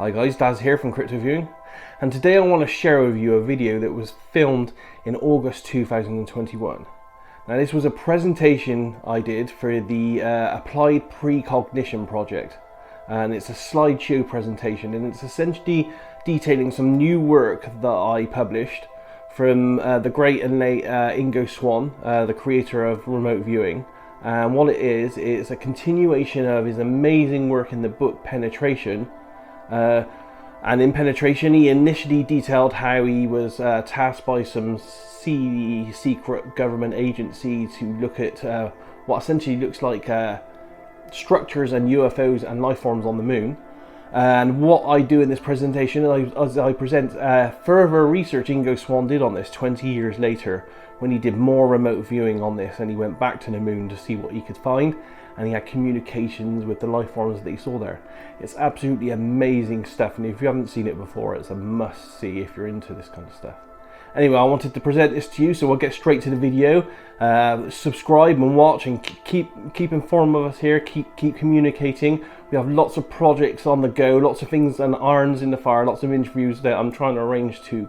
Hi guys, Daz here from Cryptoviewing, and today I want to share with you a video that was filmed in August 2021. Now this was a presentation I did for the Applied Precognition project, and it's a slideshow presentation, and it's essentially detailing some new work that I published from the great and late Ingo Swann, the creator of remote viewing. And what it is, it's a continuation of his amazing work in the book Penetration. And in Penetration, he initially detailed how he was tasked by some secret government agency to look at what essentially looks like structures and UFOs and life forms on the moon. And what I do in this presentation, as I present further research Ingo Swann did on this 20 years later, when he did more remote viewing on this, and he went back to the moon to see what he could find, and he had communications with the life forms that he saw there. It's absolutely amazing stuff, and if you haven't seen it before, it's a must see if you're into this kind of stuff. Anyway, I wanted to present this to you, so we'll get straight to the video. Subscribe and watch, and keep informed of us here. Keep communicating. We have lots of projects on the go, lots of things and irons in the fire, lots of interviews that I'm trying to arrange to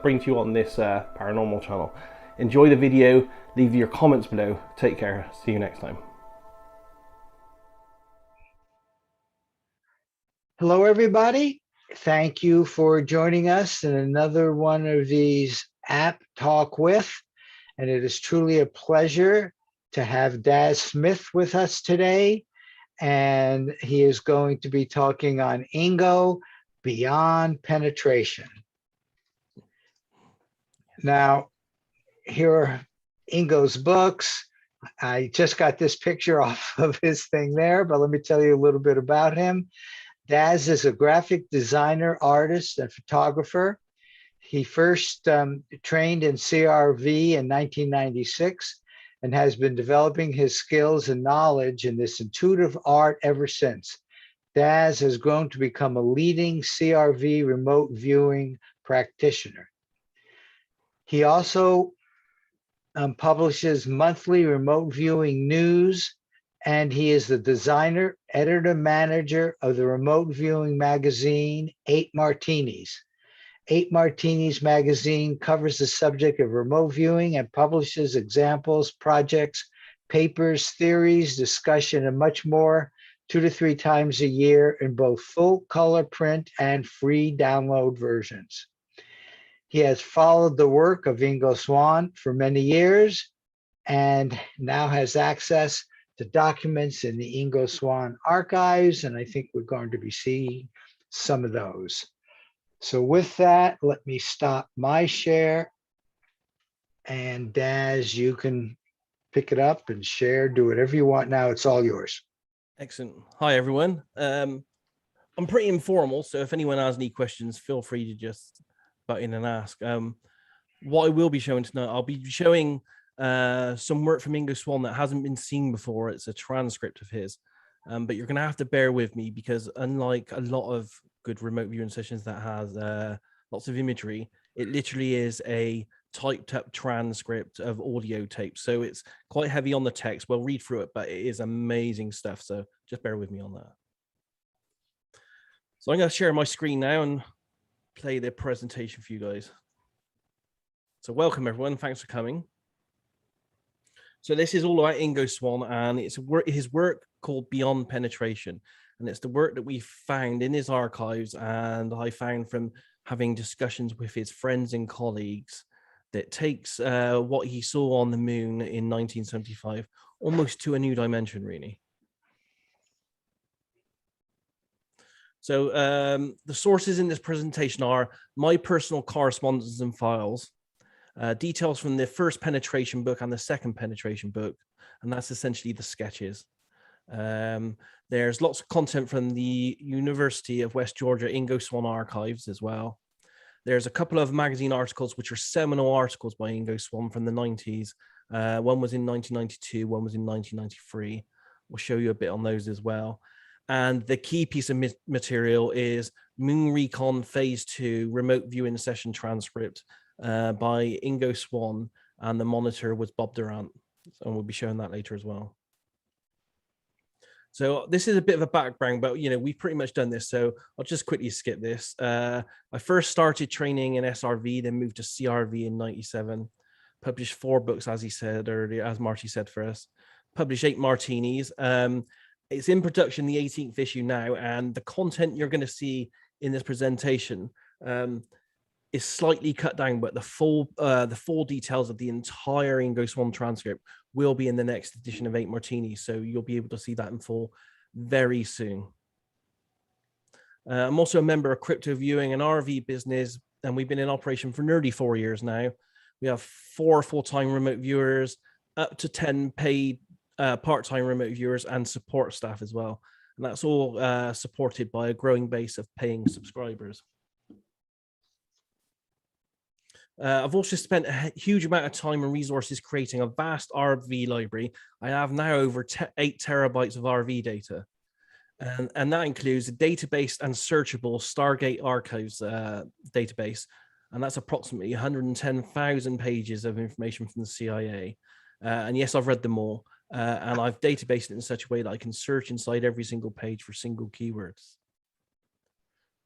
bring to you on this paranormal channel. Enjoy the video. Leave your comments below. Take care. See you next time. Hello, everybody. Thank you for joining us in another one of these App Talk With. And it is truly a pleasure to have Daz Smith with us today. And he is going to be talking on Ingo Beyond Penetration. Now, here are Ingo's books. I just got this picture off of his thing there, but let me tell you a little bit about him. Daz is a graphic designer, artist, and photographer. He first trained in CRV in 1996 and has been developing his skills and knowledge in this intuitive art ever since. Daz has grown to become a leading CRV remote viewing practitioner. He also publishes monthly remote viewing news, and he is the designer, editor-manager of the remote viewing magazine, 8 Martinis. 8 Martinis magazine covers the subject of remote viewing and publishes examples, projects, papers, theories, discussion, and much more 2 to 3 times a year in both full color print and free download versions. He has followed the work of Ingo Swann for many years and now has access to documents in the Ingo Swann archives, and I think we're going to be seeing some of those. So with that, let me stop my share, and Daz, you can pick it up and share, do whatever you want now. It's all yours. Excellent. Hi everyone. I'm pretty informal, so if anyone has any questions, feel free to just butt in and ask. What I will be showing tonight, I'll be showing some work from Ingo Swann that hasn't been seen before. It's a transcript of his, but you're going to have to bear with me because unlike a lot of good remote viewing sessions that has lots of imagery, it literally is a typed up transcript of audio tape. So it's quite heavy on the text. We'll read through it, but it is amazing stuff. So just bear with me on that. So I'm going to share my screen now and play the presentation for you guys. So welcome everyone. Thanks for coming. So this is all about Ingo Swann, and it's his work called Beyond Penetration. And it's the work that we found in his archives, and I found from having discussions with his friends and colleagues that takes what he saw on the moon in 1975 almost to a new dimension, really. So the sources in this presentation are my personal correspondence and files, details from the first Penetration book and the second Penetration book, and that's essentially the sketches. There's lots of content from the University of West Georgia Ingo Swann archives as well. There's a couple of magazine articles which are seminal articles by Ingo Swann from the 90s. One was in 1992, one was in 1993. We'll show you a bit on those as well. And the key piece of material is Moon Recon Phase 2 remote viewing session transcript by Ingo Swann, and the monitor was Bob Durant. And we'll be showing that later as well. So this is a bit of a background, but we've pretty much done this. So I'll just quickly skip this. I first started training in SRV, then moved to CRV in '97. Published 4 books, as he said earlier, as Marty said for us. Published 8 martinis. It's in production, the 18th issue now, and the content you're going to see in this presentation is slightly cut down, but the full details of the entire Ingo Swann transcript will be in the next edition of 8 Martinis, so you'll be able to see that in full very soon. I'm also a member of Cryptoviewing, an RV business, and we've been in operation for nearly 4 years now. We have 4 full-time remote viewers, up to 10 paid part-time remote viewers, and support staff as well. And that's all supported by a growing base of paying subscribers. I've also spent a huge amount of time and resources creating a vast RV library. I have now over 8 terabytes of RV data. And that includes a database and searchable Stargate Archives database. And that's approximately 110,000 pages of information from the CIA. And yes, I've read them all. And I've databased it in such a way that I can search inside every single page for single keywords.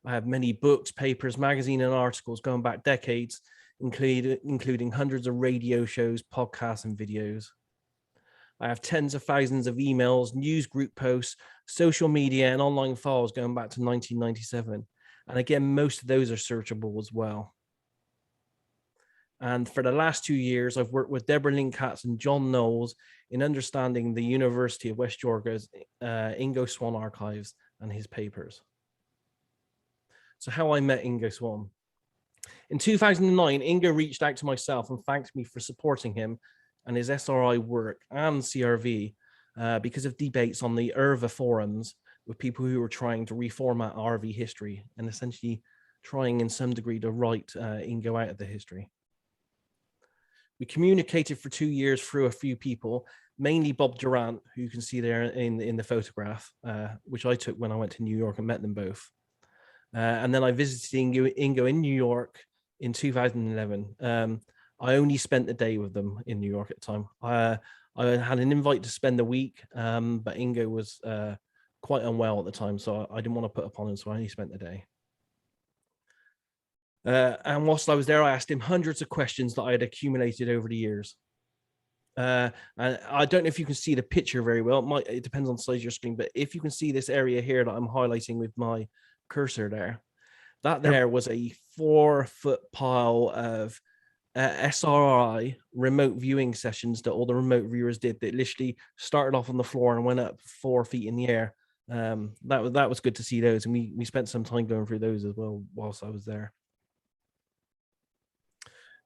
I have many books, papers, magazines, and articles going back decades, including hundreds of radio shows, podcasts, and videos. I have tens of thousands of emails, news group posts, social media, and online files going back to 1997. And again, most of those are searchable as well. And for the last 2 years, I've worked with Deborah Linkatz and John Knowles in understanding the University of West Georgia's Ingo Swann archives and his papers. So how I met Ingo Swann. In 2009, Ingo reached out to myself and thanked me for supporting him and his SRI work and CRV because of debates on the IRVA forums with people who were trying to reformat RV history and essentially trying in some degree to write Ingo out of the history. We communicated for 2 years through a few people, mainly Bob Durant, who you can see there in the photograph, which I took when I went to New York and met them both. And then I visited Ingo in New York in 2011. I only spent a day with them in New York at the time. I had an invite to spend a week, but Ingo was quite unwell at the time, so I didn't want to put upon him, so I only spent a day. And whilst I was there, I asked him hundreds of questions that I had accumulated over the years. And I don't know if you can see the picture very well. It depends on the size of your screen, but if you can see this area here that I'm highlighting with my cursor there, that there was a 4-foot pile of SRI remote viewing sessions that all the remote viewers did that literally started off on the floor and went up 4 feet in the air. That was good to see those, and we spent some time going through those as well whilst I was there.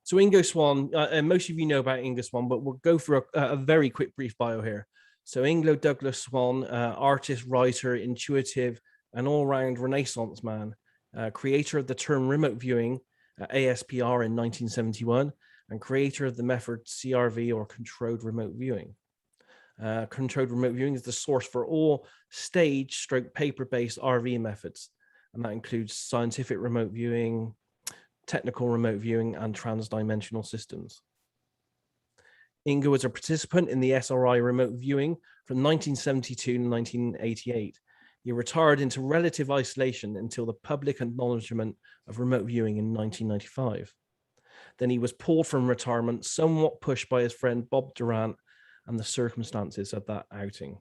So Ingo Swann, and most of you know about Ingo Swann, but we'll go through a very quick brief bio here. So Ingo Douglas Swann, artist, writer, intuitive, and all-round Renaissance man, creator of the term remote viewing, ASPR in 1971, and creator of the method CRV, or controlled remote viewing. Controlled remote viewing is the source for all stage/paper-based RV methods, and that includes scientific remote viewing, technical remote viewing, and trans-dimensional systems. Ingo was a participant in the SRI remote viewing from 1972 to 1988. He retired into relative isolation until the public acknowledgement of remote viewing in 1995. Then he was pulled from retirement, somewhat pushed by his friend Bob Durant and the circumstances of that outing.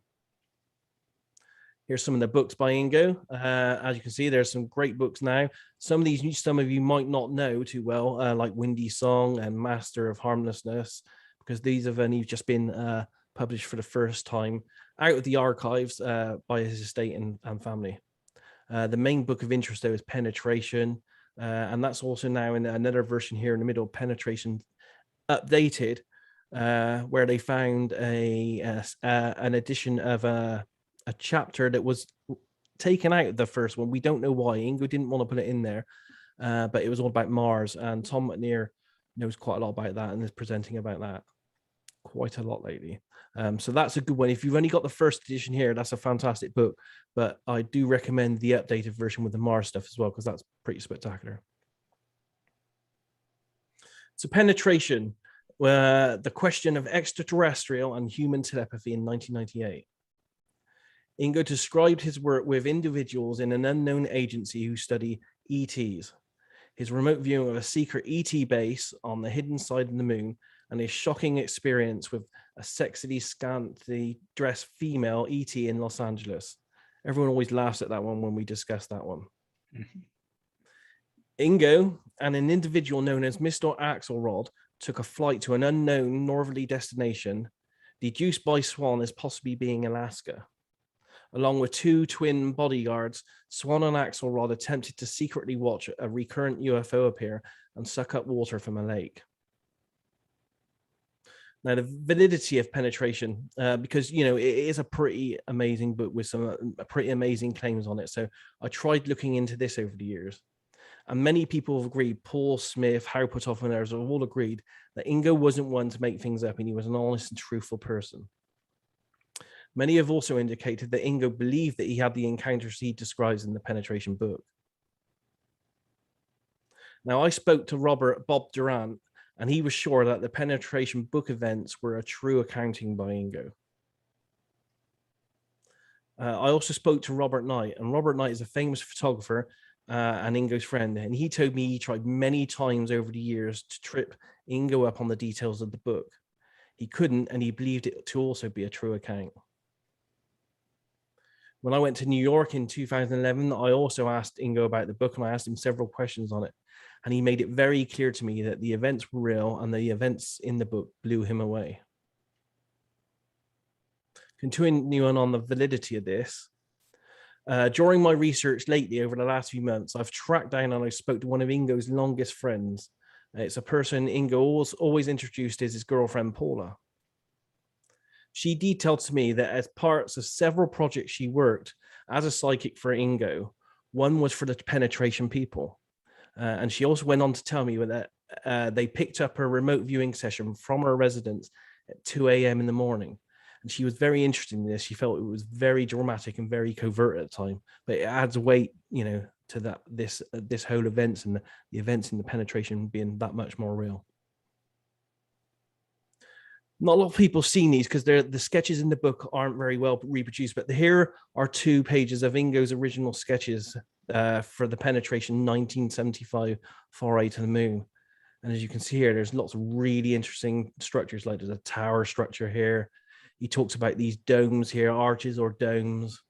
Here's some of the books by Ingo. As you can see, there's some great books now. Some of these, some of you might not know too well, like Windy Song and Master of Harmlessness, because these have only just been published for the first time out of the archives by his estate and family. The main book of interest, though, is Penetration, and that's also now in another version here in the middle, Penetration Updated, where they found an edition of a chapter that was taken out of the first one. We don't know why. Ingo didn't want to put it in there, but it was all about Mars, and Tom McNear knows quite a lot about that and is presenting about that quite a lot lately. So that's a good one. If you've only got the first edition here, that's a fantastic book, but I do recommend the updated version with the Mars stuff as well, because that's pretty spectacular. So Penetration, the question of extraterrestrial and human telepathy in 1998. Ingo described his work with individuals in an unknown agency who study ETs, his remote viewing of a secret ET base on the hidden side of the moon, and his shocking experience with a sexily scantily dressed female ET in Los Angeles. Everyone always laughs at that one when we discuss that one. Ingo and an individual known as Mr. Axelrod took a flight to an unknown northerly destination, deduced by Swann as possibly being Alaska. Along with two twin bodyguards, Swann and Axelrod attempted to secretly watch a recurrent UFO appear and suck up water from a lake. Now, the validity of penetration, because, you know, it is a pretty amazing book with some pretty amazing claims on it. So I tried looking into this over the years. And many people have agreed, Paul Smith, Harry Potoff, and others have all agreed that Ingo wasn't one to make things up and he was an honest and truthful person. Many have also indicated that Ingo believed that he had the encounters he describes in the penetration book. Now, I spoke to Bob Durant, and he was sure that the penetration book events were a true accounting by Ingo. I also spoke to Robert Knight, and Robert Knight is a famous photographer and Ingo's friend, and he told me he tried many times over the years to trip Ingo up on the details of the book. He couldn't, and he believed it to also be a true account. When I went to New York in 2011, I also asked Ingo about the book, and I asked him several questions on it. And he made it very clear to me that the events were real and the events in the book blew him away. Continuing on the validity of this, during my research lately over the last few months, I've tracked down and I spoke to one of Ingo's longest friends. It's a person Ingo always introduced as his girlfriend, Paula. She detailed to me that as parts of several projects she worked as a psychic for Ingo, one was for the penetration people. And she also went on to tell me that they picked up her remote viewing session from her residence at 2 a.m. in the morning. And she was very interested in this. She felt it was very dramatic and very covert at the time, but it adds weight, you know, to that this whole events and the events in the penetration being that much more real. Not a lot of people have seen these because the sketches in the book aren't very well reproduced, but here are 2 pages of Ingo's original sketches for the penetration 1975 foray to the moon. And as you can see here, there's lots of really interesting structures, like there's a tower structure here. He talks about these domes here, arches or domes,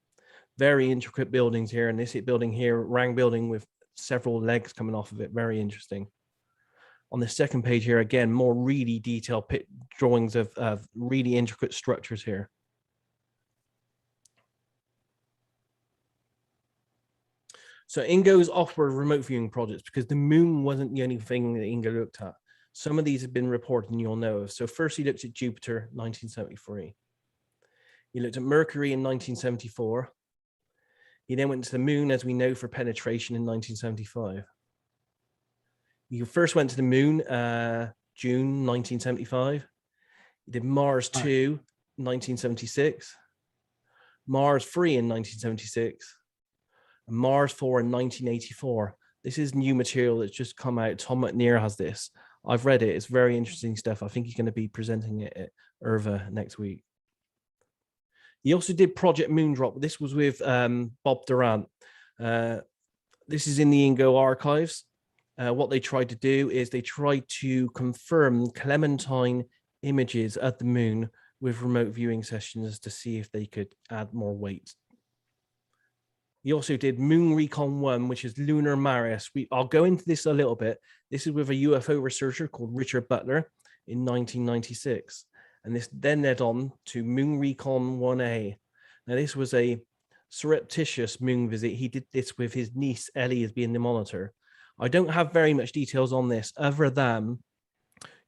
very intricate buildings here. And this building here, Rang building with several legs coming off of it, very interesting. On the second page here, again, more really detailed drawings of really intricate structures here. So Ingo's offward remote viewing projects, because the moon wasn't the only thing that Ingo looked at. Some of these have been reported and you'll know of. So first he looked at Jupiter, 1973. He looked at Mercury in 1974. He then went to the moon, as we know, for penetration in 1975. He first went to the moon, June 1975. He did Mars 2, 1976. Mars 3 in 1976. And Mars 4 in 1984. This is new material that's just come out. Tom McNear has this. I've read it. It's very interesting stuff. I think he's going to be presenting it at IRVA next week. He also did Project Moondrop. This was with Bob Durant. This is in the Ingo archives. What they tried to do is they tried to confirm Clementine images at the moon with remote viewing sessions to see if they could add more weight. He also did Moon Recon 1, which is Lunar Maris. I'll go into this a little bit. This is with a UFO researcher called Richard Butler in 1996. And this then led on to Moon Recon 1A. Now, this was a surreptitious moon visit. He did this with his niece, Ellie, as being the monitor. I don't have very much details on this, other than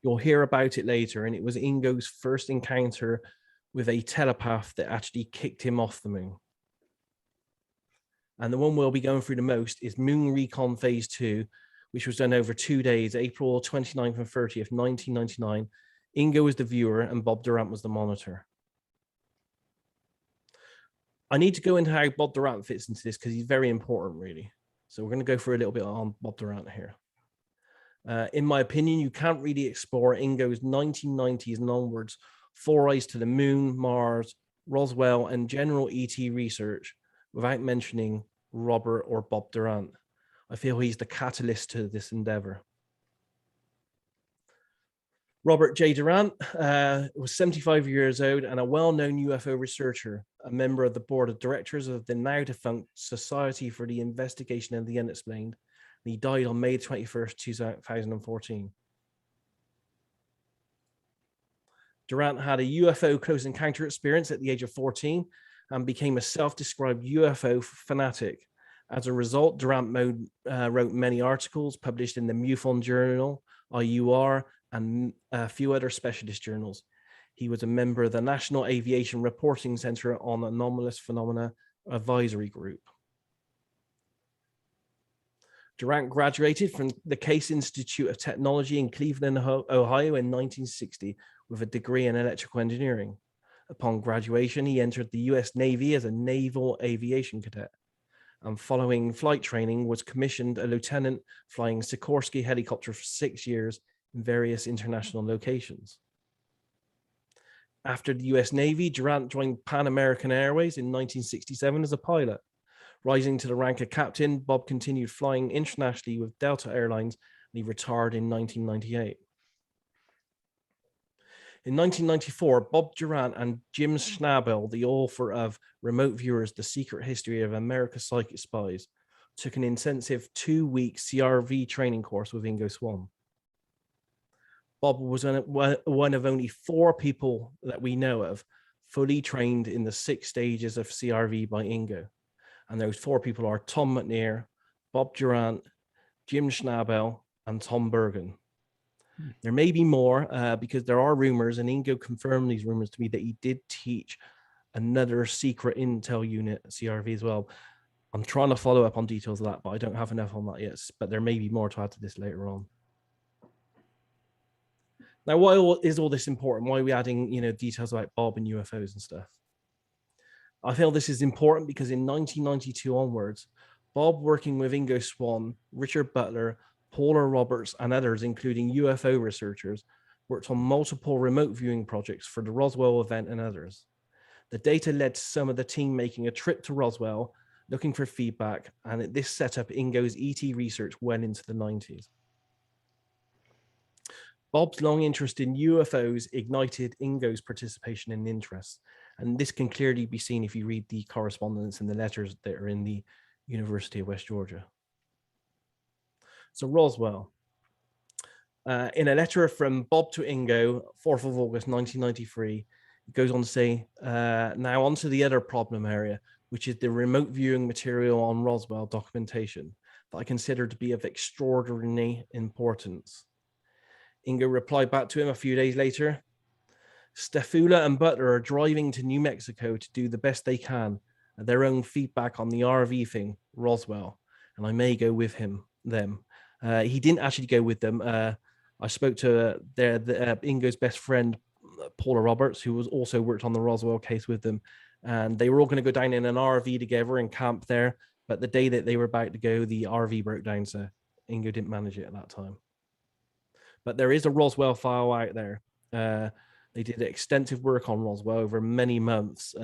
you'll hear about it later. And it was Ingo's first encounter with a telepath that actually kicked him off the moon. And the one we'll be going through the most is Moon Recon Phase 2, which was done over 2 days, April 29th and 30th, 1999. Ingo was the viewer and Bob Durant was the monitor. I need to go into how Bob Durant fits into this because he's very important, really. So we're going to go through a little bit on Bob Durant here. In my opinion, you can't really explore Ingo's 1990s and onwards forays to the moon, Mars, Roswell, and general ET research without mentioning Robert or Bob Durant. I feel he's the catalyst to this endeavor. Robert J. Durant was 75 years old and a well-known UFO researcher, a member of the board of directors of the now defunct Society for the Investigation of the Unexplained. And he died on May 21st, 2014. Durant had a UFO close encounter experience at the age of 14 and became a self-described UFO fanatic. As a result, Durant wrote many articles published in the MUFON Journal, IUR, and a few other specialist journals. He was a member of the National Aviation Reporting Center on Anomalous Phenomena Advisory Group. Durant graduated from the Case Institute of Technology in Cleveland, Ohio in 1960 with a degree in electrical engineering. Upon graduation, he entered the US Navy as a naval aviation cadet, and following flight training was commissioned a lieutenant flying Sikorsky helicopter for 6 years in various international locations. After the US Navy, Durant joined Pan American Airways in 1967 as a pilot. Rising to the rank of captain, Bob continued flying internationally with Delta Airlines, and he retired in 1998. In 1994, Bob Durant and Jim Schnabel, the author of Remote Viewers, The Secret History of America's Psychic Spies, took an intensive 2-week CRV training course with Ingo Swann. Bob was one of only 4 people that we know of fully trained in the 6 stages of CRV by Ingo. And those 4 people are Tom McNair, Bob Durant, Jim Schnabel, and Tom Bergen. There may be more because there are rumors, and Ingo confirmed these rumors to me, that he did teach another secret intel unit CRV as well. I'm trying to follow up on details of that, but I don't have enough on that yet. But there may be more to add to this later on. Now, why is all this important? Why are we adding, details about Bob and UFOs and stuff? I feel this is important because in 1992 onwards, Bob, working with Ingo Swann, Richard Butler, Paula Roberts, and others, including UFO researchers, worked on multiple remote viewing projects for the Roswell event and others. The data led to some of the team making a trip to Roswell, looking for feedback, and this set up Ingo's ET research well into the 90s. Bob's long interest in UFOs ignited Ingo's participation and interest, and this can clearly be seen if you read the correspondence and the letters that are in the University of West Georgia. So Roswell. In a letter from Bob to Ingo, 4th of August, 1993, it goes on to say, now on to the other problem area, which is the remote viewing material on Roswell documentation that I consider to be of extraordinary importance. Ingo replied back to him a few days later. Stefula and Butler are driving to New Mexico to do the best they can at their own feedback on the RV thing, Roswell, and I may go with them. He didn't actually go with them. I spoke to Ingo's best friend, Paula Roberts, who was also worked on the Roswell case with them, and they were all going to go down in an RV together and camp there. But the day that they were about to go, the RV broke down, so Ingo didn't manage it at that time. But there is a Roswell file out there. They did extensive work on Roswell over many months.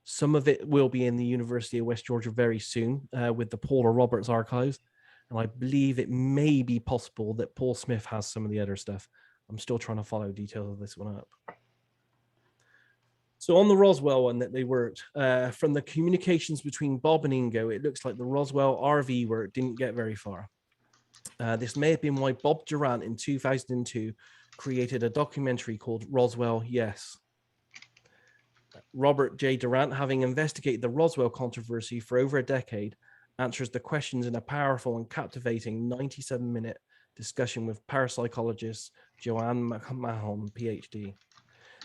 Some of it will be in the University of West Georgia very soon with the Paula Roberts archives. And I believe it may be possible that Paul Smith has some of the other stuff. I'm still trying to follow details of this one up. So on the Roswell one that they worked, from the communications between Bob and Ingo, it looks like the Roswell RV work didn't get very far. This may have been why Bob Durant in 2002 created a documentary called Roswell, Yes. Robert J. Durant, having investigated the Roswell controversy for over a decade, answers the questions in a powerful and captivating 97-minute discussion with parapsychologist Joanne McMahon, PhD.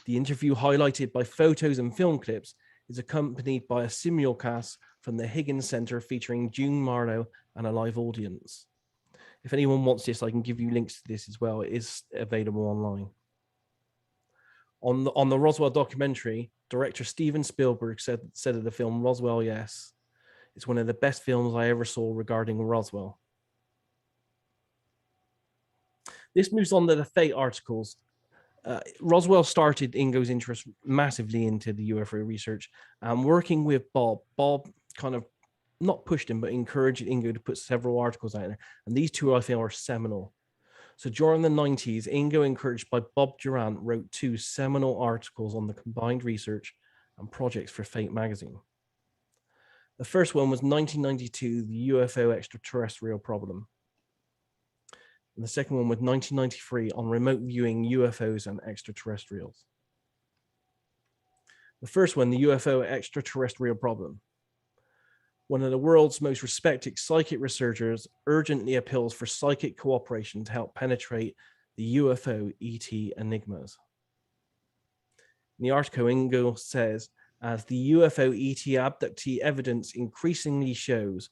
The interview, highlighted by photos and film clips, is accompanied by a simulcast from the Higgins Center featuring June Marlowe and a live audience. If anyone wants this, I can give you links to this as well. It is available online. On the Roswell documentary, director Steven Spielberg said of the film Roswell, Yes, it's one of the best films I ever saw regarding Roswell. This moves on to the Fate articles. Roswell started Ingo's interest massively into the UFO research, and working with Bob kind of not pushed him, but encouraged Ingo to put several articles out there. And these two, I feel, are seminal. So during the 90s, Ingo, encouraged by Bob Durant, wrote two seminal articles on the combined research and projects for Fate magazine. The first one was 1992, the UFO extraterrestrial problem. And the second one was 1993 on remote viewing UFOs and extraterrestrials. The first one, the UFO extraterrestrial problem. One of the world's most respected psychic researchers urgently appeals for psychic cooperation to help penetrate the UFO ET enigmas. In the article, Ingo says, as the UFO ET abductee evidence increasingly shows,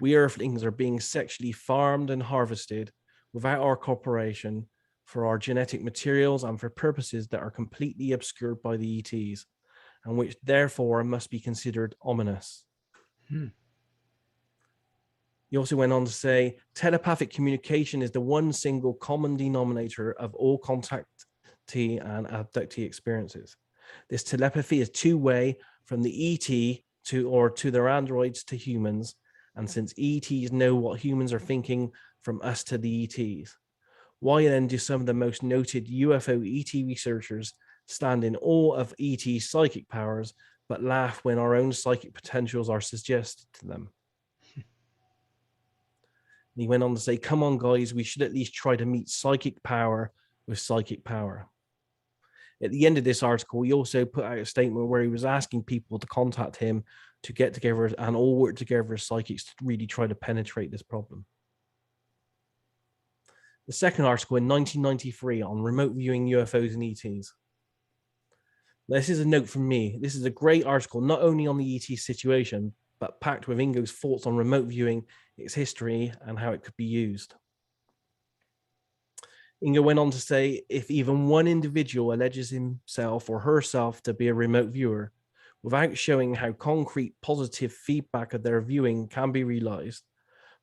we Earthlings are being sexually farmed and harvested without our cooperation for our genetic materials and for purposes that are completely obscured by the ETs, and which therefore must be considered ominous. He also went on to say, telepathic communication is the one single common denominator of all contactee and abductee experiences. This telepathy is two-way from the ET to their androids to humans, and since ETs know what humans are thinking, from us to the ETs. Why then do some of the most noted UFO ET researchers stand in awe of ET psychic powers, but laugh when our own psychic potentials are suggested to them? He went on to say, come on, guys, we should at least try to meet psychic power with psychic power. At the end of this article, he also put out a statement where he was asking people to contact him to get together and all work together as psychics to really try to penetrate this problem. The second article in 1993 on remote viewing UFOs and ETs. This is a note from me. This is a great article, not only on the ET situation, but packed with Ingo's thoughts on remote viewing, its history, and how it could be used. Ingo went on to say, if even one individual alleges himself or herself to be a remote viewer, without showing how concrete positive feedback of their viewing can be realized,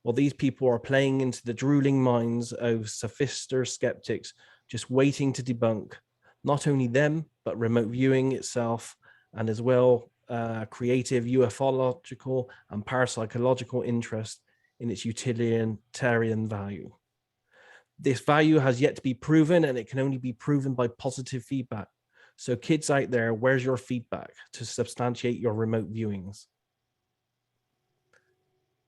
while these people are playing into the drooling minds of sophister skeptics, just waiting to debunk not only them, but remote viewing itself, and as well creative ufological and parapsychological interest in its utilitarian value. This value has yet to be proven, and it can only be proven by positive feedback. So kids out there, where's your feedback to substantiate your remote viewings?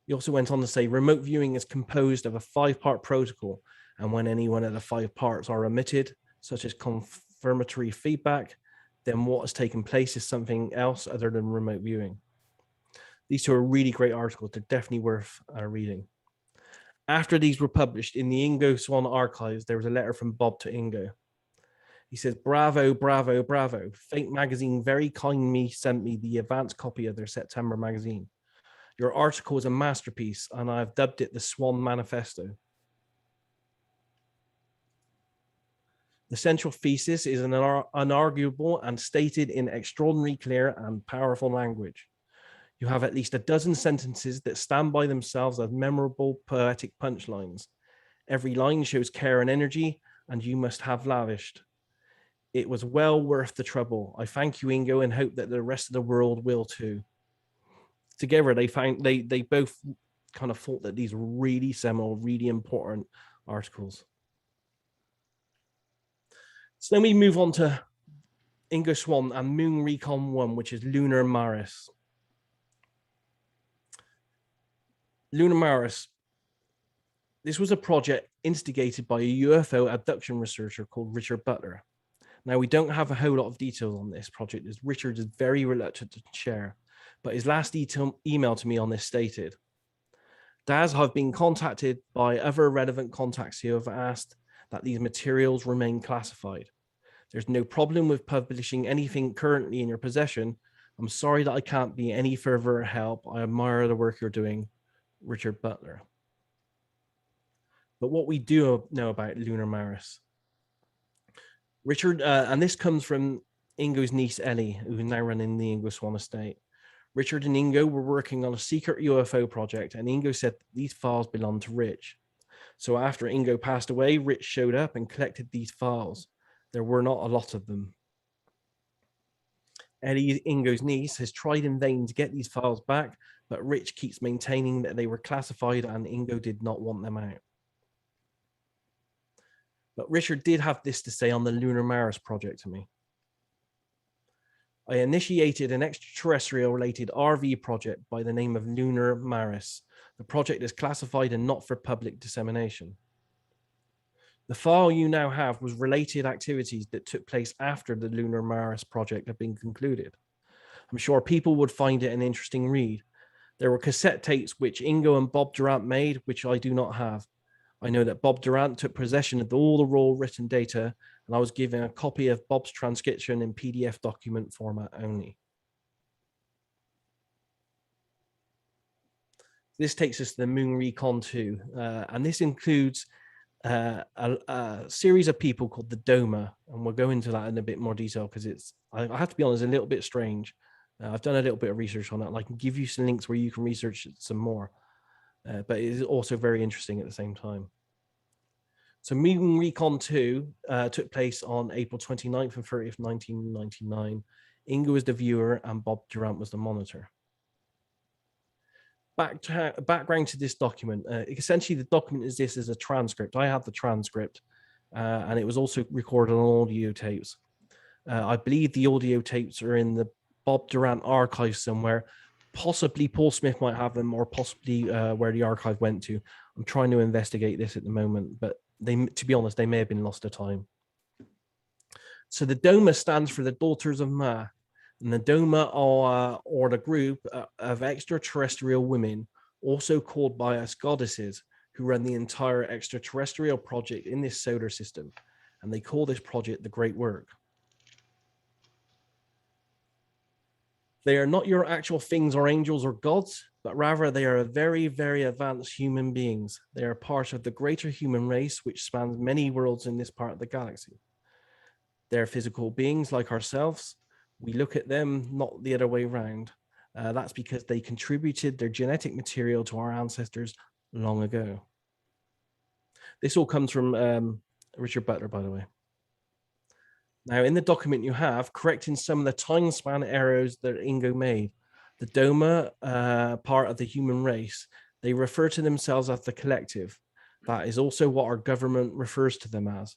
He also went on to say, remote viewing is composed of a 5-part protocol, and when any one of the 5 parts are omitted, such as confirmatory feedback, then what has taken place is something else other than remote viewing. These two are really great articles. They're definitely worth reading. After these were published in the Ingo Swann archives, there was a letter from Bob to Ingo. He says, bravo, bravo, bravo. Fate magazine very kindly sent me the advance copy of their September magazine. Your article is a masterpiece, and I have dubbed it the Swan Manifesto. The central thesis is an unarguable and stated in extraordinarily clear and powerful language. You have at least a dozen sentences that stand by themselves as memorable poetic punchlines. Every line shows care and energy, and you must have lavished. It was well worth the trouble. I thank you, Ingo, and hope that the rest of the world will too. Together, they both kind of thought that these were really seminal, really important articles. So then we move on to Ingo Swann and Moon Recon 1, which is Lunar Maris. Lunar Maris. This was a project instigated by a UFO abduction researcher called Richard Butler. Now, we don't have a whole lot of details on this project, as Richard is very reluctant to share, but his last email to me on this stated, Daz, have been contacted by other relevant contacts who have asked that these materials remain classified. There's no problem with publishing anything currently in your possession. I'm sorry that I can't be any further help. I admire the work you're doing, Richard Butler. But what we do know about Lunar Maris, Richard, and this comes from Ingo's niece Ellie, who's now running the Ingo Swann estate. Richard and Ingo were working on a secret UFO project, and Ingo said these files belonged to Rich. So after Ingo passed away, Rich showed up and collected these files. There were not a lot of them. Eddie, Ingo's niece, has tried in vain to get these files back, but Rich keeps maintaining that they were classified and Ingo did not want them out. But Richard did have this to say on the Lunar Maris project to me. I initiated an extraterrestrial-related RV project by the name of Lunar Maris. The project is classified and not for public dissemination. The file you now have was related activities that took place after the Lunar Maris project had been concluded. I'm sure people would find it an interesting read. There were cassette tapes which Ingo and Bob Durant made, which I do not have. I know that Bob Durant took possession of all the raw written data, and I was given a copy of Bob's transcription in PDF document format only. This takes us to the Moon Recon 2, and this includes a series of people called the Doma, and we'll go into that in a bit more detail because it's, I have to be honest, a little bit strange. I've done a little bit of research on it, and I can give you some links where you can research it some more, but it is also very interesting at the same time. So Moon Recon 2 took place on April 29th and 30th, 1999. Ingo was the viewer and Bob Durant was the monitor. Background to this document. Essentially, the document is this as a transcript. I have the transcript, and it was also recorded on audio tapes. I believe the audio tapes are in the Bob Durant archive somewhere. Possibly Paul Smith might have them, or possibly where the archive went to. I'm trying to investigate this at the moment, but to be honest, they may have been lost to time. So the Doma stands for the Daughters of Ma, and the Doma are, or the group of extraterrestrial women, also called by us goddesses, who run the entire extraterrestrial project in this solar system, and they call this project the Great Work. They are not your actual things or angels or gods, but rather they are very, very advanced human beings. They are part of the greater human race, which spans many worlds in this part of the galaxy. They're physical beings like ourselves. We look at them not the other way around. That's because they contributed their genetic material to our ancestors long ago. This all comes from Richard Butler, by the way. Now, in the document you have, correcting some of the time span errors that Ingo made, the Doma, part of the human race, they refer to themselves as the collective. That is also what our government refers to them as.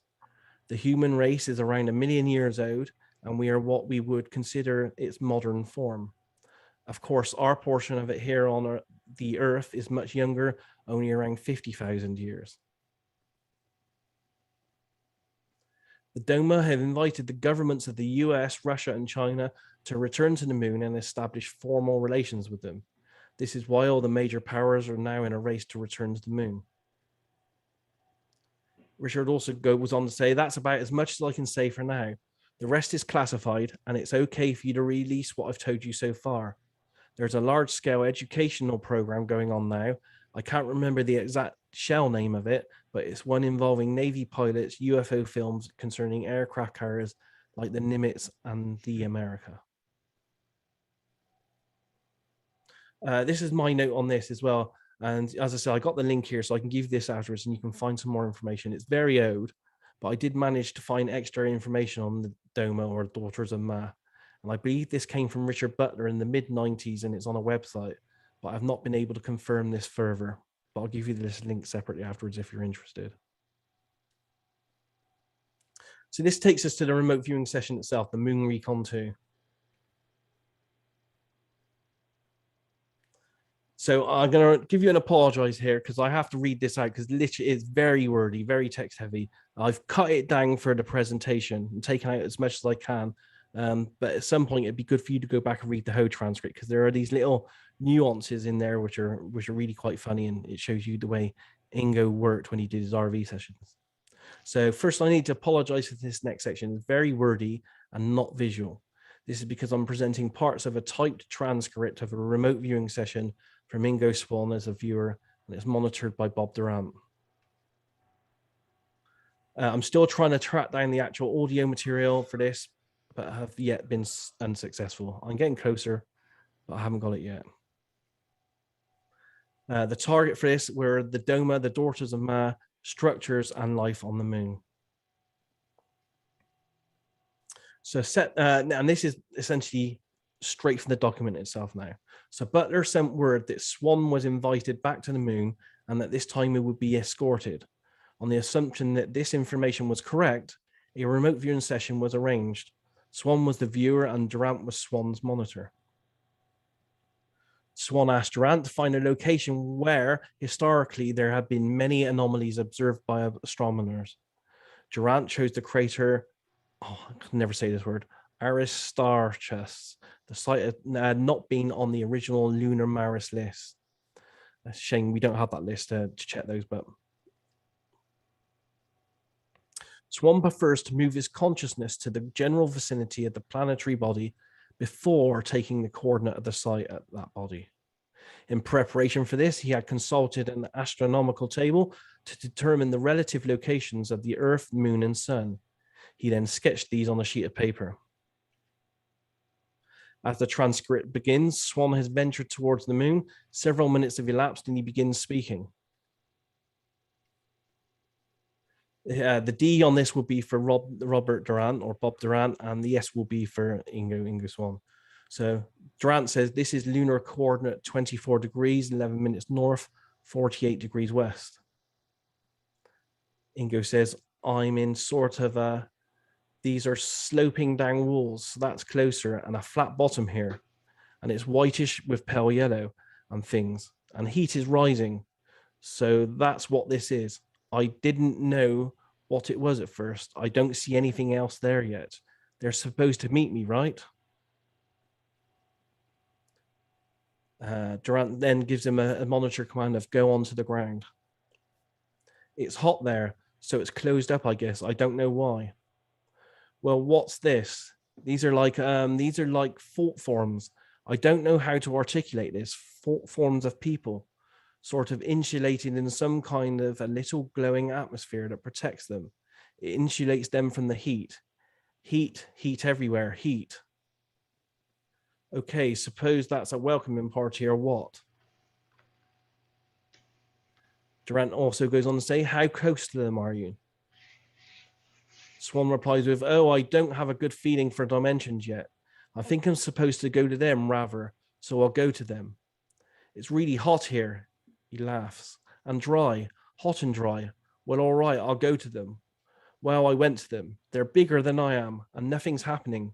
The human race is around 1 million years old, and we are what we would consider its modern form. Of course, our portion of it here on the Earth is much younger, only around 50,000 years. The Doma have invited the governments of the US, Russia, and China to return to the moon and establish formal relations with them. This is why all the major powers are now in a race to return to the moon. Richard also goes on to say, that's about as much as I can say for now. The rest is classified, and it's okay for you to release what I've told you so far. There's a large-scale educational program going on now. I can't remember the exact shell name of it, but it's one involving Navy pilots, UFO films concerning aircraft carriers like the Nimitz and the America. This is my note on this as well. And as I said, I got the link here, so I can give this afterwards and you can find some more information. It's very old, but I did manage to find extra information on the Doma, or Daughters of Ma. And I believe this came from Richard Butler in the mid-90s, and it's on a website, but I've not been able to confirm this further. But I'll give you this link separately afterwards if you're interested. So this takes us to the remote viewing session itself, the Moon Recon 2. So I'm going to give you an apologize here because I have to read this out because literally it's very wordy, very text heavy. I've cut it down for the presentation and taken out as much as I can. But at some point, it'd be good for you to go back and read the whole transcript because there are these little nuances in there which are really quite funny, and it shows you the way Ingo worked when he did his RV sessions. So first, I need to apologize for this next section. It's very wordy and not visual. This is because I'm presenting parts of a typed transcript of a remote viewing session from Ingo Swann as a viewer, and it's monitored by Bob Durant. I'm still trying to track down the actual audio material for this, but I have yet been unsuccessful. I'm getting closer, but I haven't got it yet. The target for this were the Doma, the Daughters of Ma, structures, and life on the moon. So and this is essentially straight from the document itself now. So Butler sent word that Swann was invited back to the moon and that this time he would be escorted. On the assumption that this information was correct, a remote viewing session was arranged. Swann was the viewer and Durant was Swann's monitor. Swann asked Durant to find a location where, historically, there had been many anomalies observed by astronomers. Durant chose the crater, I can never say this word, Aristarchus. The site had not been on the original Lunar Maris list. That's a shame we don't have that list to check those, but Swann prefers to move his consciousness to the general vicinity of the planetary body before taking the coordinate of the site at that body. In preparation for this, he had consulted an astronomical table to determine the relative locations of the Earth, Moon, and Sun. He then sketched these on a sheet of paper. As the transcript begins, Swann has ventured towards the moon. Several minutes have elapsed and he begins speaking. The D on this will be for Robert Durant or Bob Durant, and the S will be for Ingo Swann. So Durant says this is lunar coordinate 24 degrees, 11 minutes north, 48 degrees west. Ingo says, I'm in sort of these are sloping down walls, so that's closer, and a flat bottom here. And it's whitish with pale yellow and things, and heat is rising. So that's what this is. I didn't know what it was at first. I don't see anything else there yet. They're supposed to meet me, right? Durant then gives him a monitor command of go onto the ground. It's hot there, so it's closed up, I guess. I don't know why. Well, what's this? These are like fault forms. I don't know how to articulate this. Fault forms of people, sort of insulated in some kind of a little glowing atmosphere that protects them. It insulates them from the heat. Heat everywhere, heat. Okay, suppose that's a welcoming party or what? Durant also goes on to say, how close to them are you? Swann replies with, oh, I don't have a good feeling for dimensions yet. I think I'm supposed to go to them rather, so I'll go to them. It's really hot here. He laughs. And dry, hot and dry. Well, all right, I'll go to them. Well, I went to them. They're bigger than I am, and nothing's happening.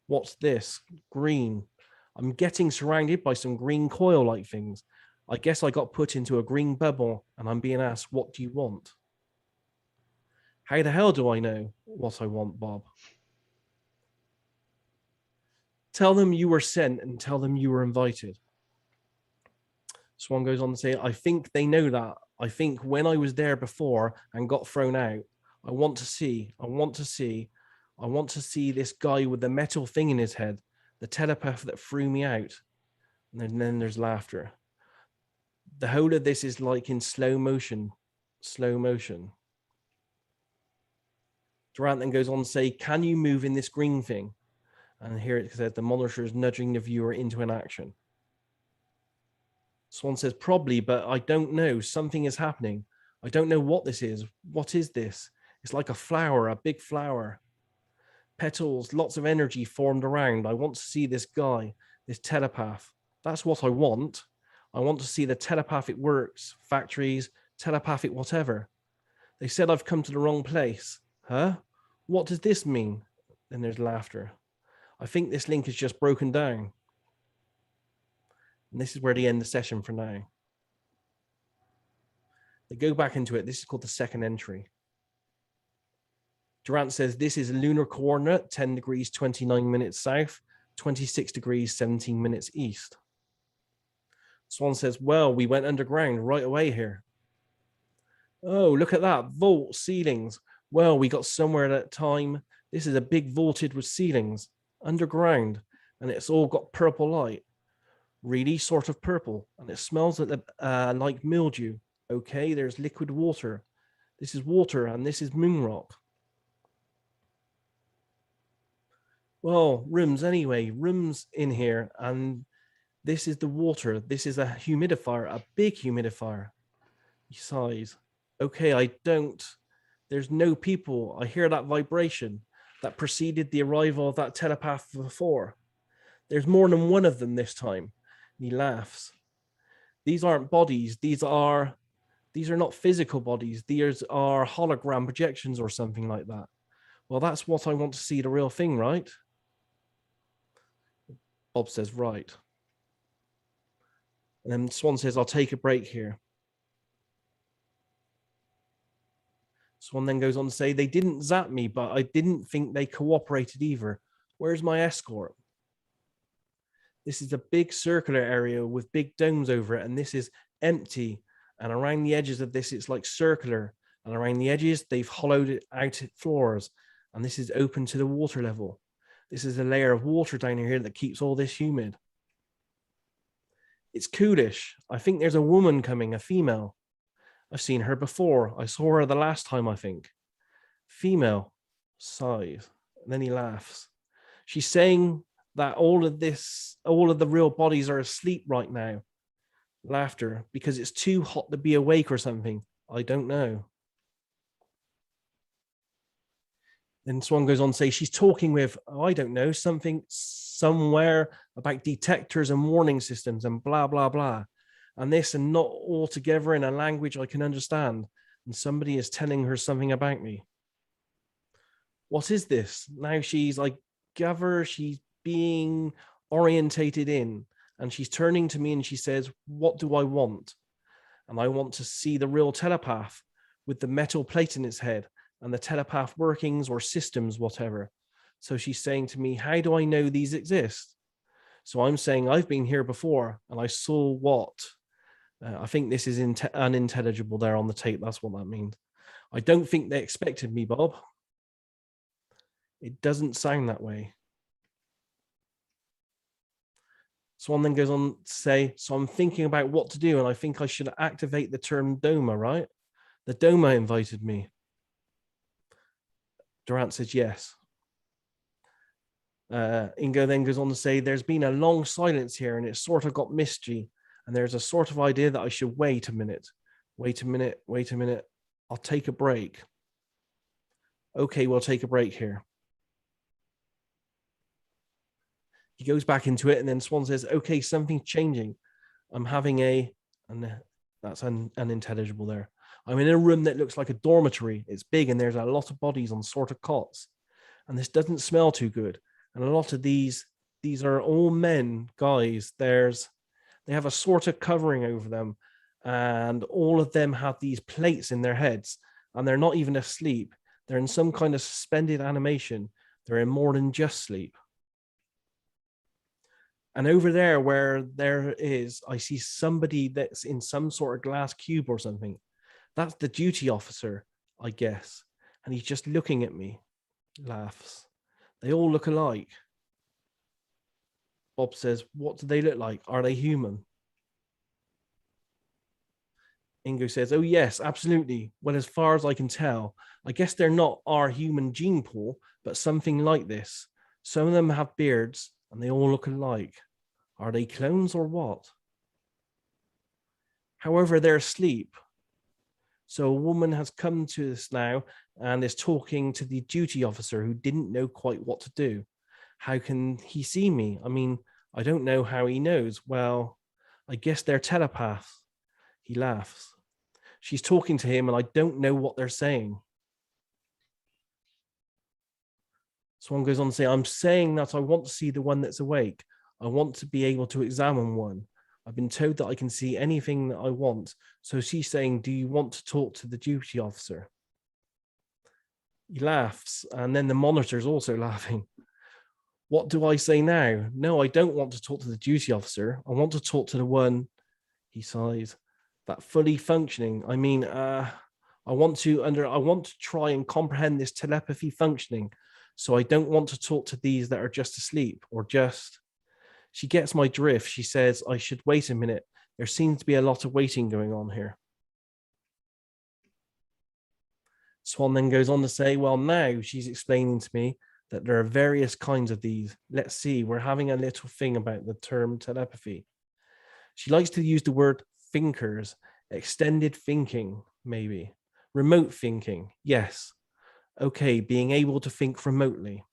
What's this? Green. I'm getting surrounded by some green coil-like things. I guess I got put into a green bubble, and I'm being asked, what do you want? How the hell do I know what I want, Bob? Tell them you were sent and tell them you were invited. Swann goes on to say, I think they know that. I think when I was there before and got thrown out, I want to see this guy with the metal thing in his head, the telepath that threw me out. And then there's laughter. The whole of this is like in slow motion. Durant then goes on to say, can you move in this green thing? And here it says the monitor is nudging the viewer into an action. Swann says, probably, but I don't know. Something is happening. I don't know what this is. What is this? It's like a flower, a big flower. Petals, lots of energy formed around. I want to see this guy, this telepath. That's what I want. I want to see the telepathic works, factories, telepathic whatever. They said I've come to the wrong place. Huh? What does this mean? Then there's laughter. I think this link is just broken down. And this is where they end the session for now. They go back into it. This is called the second entry. Durant says this is a lunar coordinate, 10 degrees, 29 minutes south, 26 degrees, 17 minutes east. Swann says, well, we went underground right away here. Oh, look at that, vault, ceilings. Well, we got somewhere at that time. This is a big vaulted with ceilings, underground, and it's all got purple light. Really sort of purple, and it smells like mildew. Okay, there's liquid water. This is water, and this is moon rock. Well, rooms anyway, rooms in here, and this is the water. This is a humidifier, a big humidifier. He sighs. Okay, there's no people. I hear that vibration. that preceded the arrival of that telepath before. There's more than one of them this time. And he laughs. These aren't bodies. These are not physical bodies. These are hologram projections or something like that. Well, that's what I want to see, the real thing, right? Bob says, right. And then Swann says, I'll take a break here. Swann then goes on to say, they didn't zap me, but I didn't think they cooperated either. Where's my escort? This is a big circular area with big domes over it, and this is empty. And around the edges of this, it's like circular. And around the edges, they've hollowed it out at floors. And this is open to the water level. This is a layer of water down here that keeps all this humid. It's coolish. I think there's a woman coming, a female. I've seen her before. I saw her the last time, I think. Female. Sighs. And then he laughs. She's saying that all of the real bodies are asleep right now. Laughter, because it's too hot to be awake or something. I don't know. Then Swann goes on to say she's talking with, I don't know, something somewhere about detectors and warning systems and blah, blah, blah. And this and not all together in a language I can understand. And somebody is telling her something about me. What is this? Now she's, I gather, she's being orientated in. And she's turning to me and she says, what do I want? And I want to see the real telepath with the metal plate in its head and the telepath workings or systems, whatever. So she's saying to me, how do I know these exist? So I'm saying, I've been here before and I saw what? I think this is unintelligible there on the tape. That's what that means. I don't think they expected me, Bob. It doesn't sound that way. Swann then goes on to say, so I'm thinking about what to do, and I think I should activate the term Doma, right? The Doma invited me. Durant says yes. Ingo then goes on to say, there's been a long silence here, and it's sort of got misty, and there's a sort of idea that I should wait a minute. Wait a minute. I'll take a break. Okay, we'll take a break here. He goes back into it, and then Swann says, okay, something's changing. I'm having and that's unintelligible there. I'm in a room that looks like a dormitory. It's big, and there's a lot of bodies on sort of cots. And this doesn't smell too good. And a lot of these are all men, guys. They have a sort of covering over them. And all of them have these plates in their heads. And they're not even asleep. They're in some kind of suspended animation. They're in more than just sleep. And over there where there is, I see somebody that's in some sort of glass cube or something. That's the duty officer, I guess. And he's just looking at me. Laughs. They all look alike. Bob says, what do they look like? Are they human? Ingo says, oh yes, absolutely. Well, as far as I can tell, I guess they're not our human gene pool, but something like this. Some of them have beards and they all look alike. Are they clones or what? However, they're asleep. So a woman has come to us now and is talking to the duty officer who didn't know quite what to do. How can he see me? I mean, I don't know how he knows. Well, I guess they're telepaths. He laughs. She's talking to him and I don't know what they're saying. Swann goes on to say, I'm saying that I want to see the one that's awake. I want to be able to examine one. I've been told that I can see anything that I want. So she's saying, do you want to talk to the duty officer? He laughs, and then the monitor's also laughing. What do I say now? No, I don't want to talk to the duty officer. I want to talk to the one, he sighs, that fully functioning. I mean, I want to try and comprehend this telepathy functioning. So I don't want to talk to these that are just asleep or just... She gets my drift. She says, I should wait a minute. There seems to be a lot of waiting going on here. Swann then goes on to say, well, now she's explaining to me that there are various kinds of these. Let's see, we're having a little thing about the term telepathy. She likes to use the word thinkers, extended thinking, maybe. Remote thinking, yes. Okay, being able to think remotely.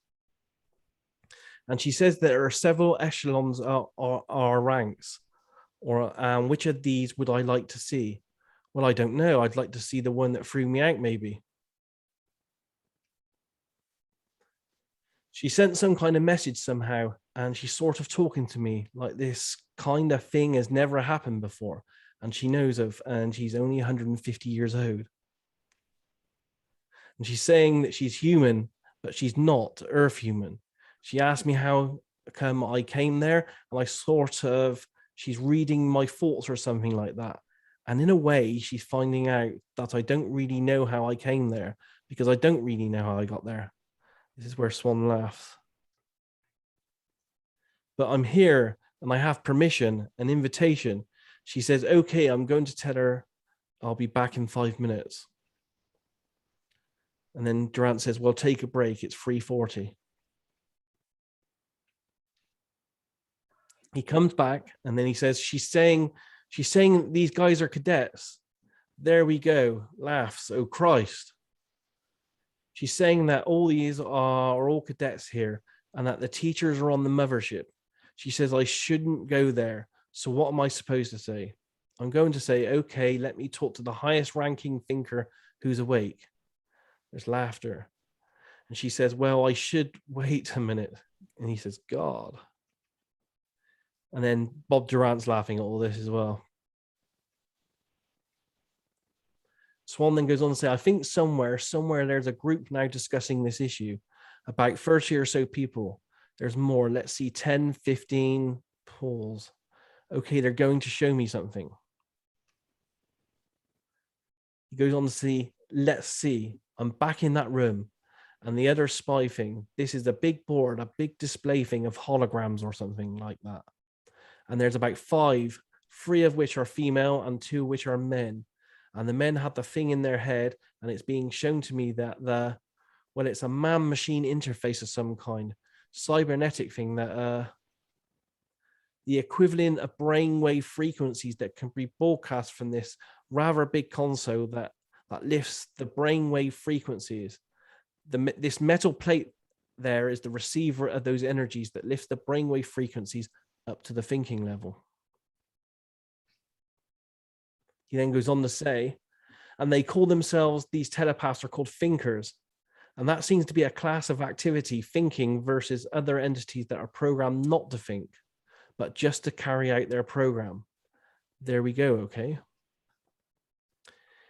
And she says there are several echelons are ranks, or which of these would I like to see? Well, I don't know. I'd like to see the one that threw me out, maybe. She sent some kind of message somehow, and she's sort of talking to me like this kind of thing has never happened before, and she knows of, and she's only 150 years old. And she's saying that she's human, but she's not Earth human. She asked me how come I came there, and I sort of, she's reading my thoughts or something like that. And in a way, she's finding out that I don't really know how I came there, because I don't really know how I got there. This is where Swann laughs. But I'm here and I have permission, an invitation. She says, okay, I'm going to tell her I'll be back in 5 minutes. And then Durant says, well, take a break. It's 3:40. He comes back and then he says, she's saying these guys are cadets. There we go. Laughs. Oh, Christ. She's saying that all these are all cadets here and that the teachers are on the mothership. She says, I shouldn't go there. So what am I supposed to say? I'm going to say, okay, let me talk to the highest ranking thinker who's awake. There's laughter. And she says, well, I should wait a minute. And he says, God. And then Bob Durant's laughing at all this as well. Swann then goes on to say, I think somewhere there's a group now discussing this issue. About 30 or so people. There's more. Let's see, 10, 15 polls. Okay, they're going to show me something. He goes on to see, let's see. I'm back in that room. And the other spy thing, this is a big board, a big display thing of holograms or something like that. And there's about 5, 3 of which are female and 2 of which are men. And the men have the thing in their head, and it's being shown to me that it's a man-machine interface of some kind, cybernetic thing that the equivalent of brainwave frequencies that can be broadcast from this rather big console that lifts the brainwave frequencies. This metal plate there is the receiver of those energies that lifts the brainwave frequencies up to the thinking level. He then goes on to say, and they call themselves, these telepaths are called thinkers. And that seems to be a class of activity, thinking versus other entities that are programmed not to think, but just to carry out their program. There we go, okay?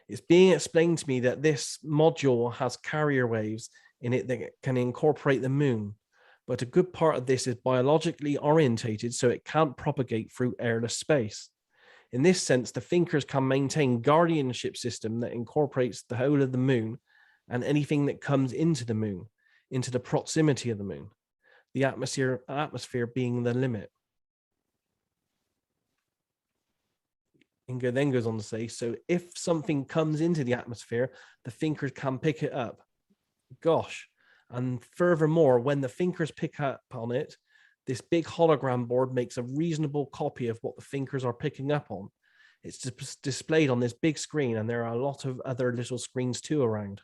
It's being explained to me that this module has carrier waves in it that can incorporate the moon, but a good part of this is biologically orientated, so it can't propagate through airless space. In this sense, the thinkers can maintain guardianship system that incorporates the whole of the moon and anything that comes into the moon, into the proximity of the moon, the atmosphere being the limit. Ingo then goes on to say, so if something comes into the atmosphere, the thinkers can pick it up. Gosh. And furthermore, when the thinkers pick up on it, this big hologram board makes a reasonable copy of what the thinkers are picking up on. It's displayed on this big screen, and there are a lot of other little screens too around.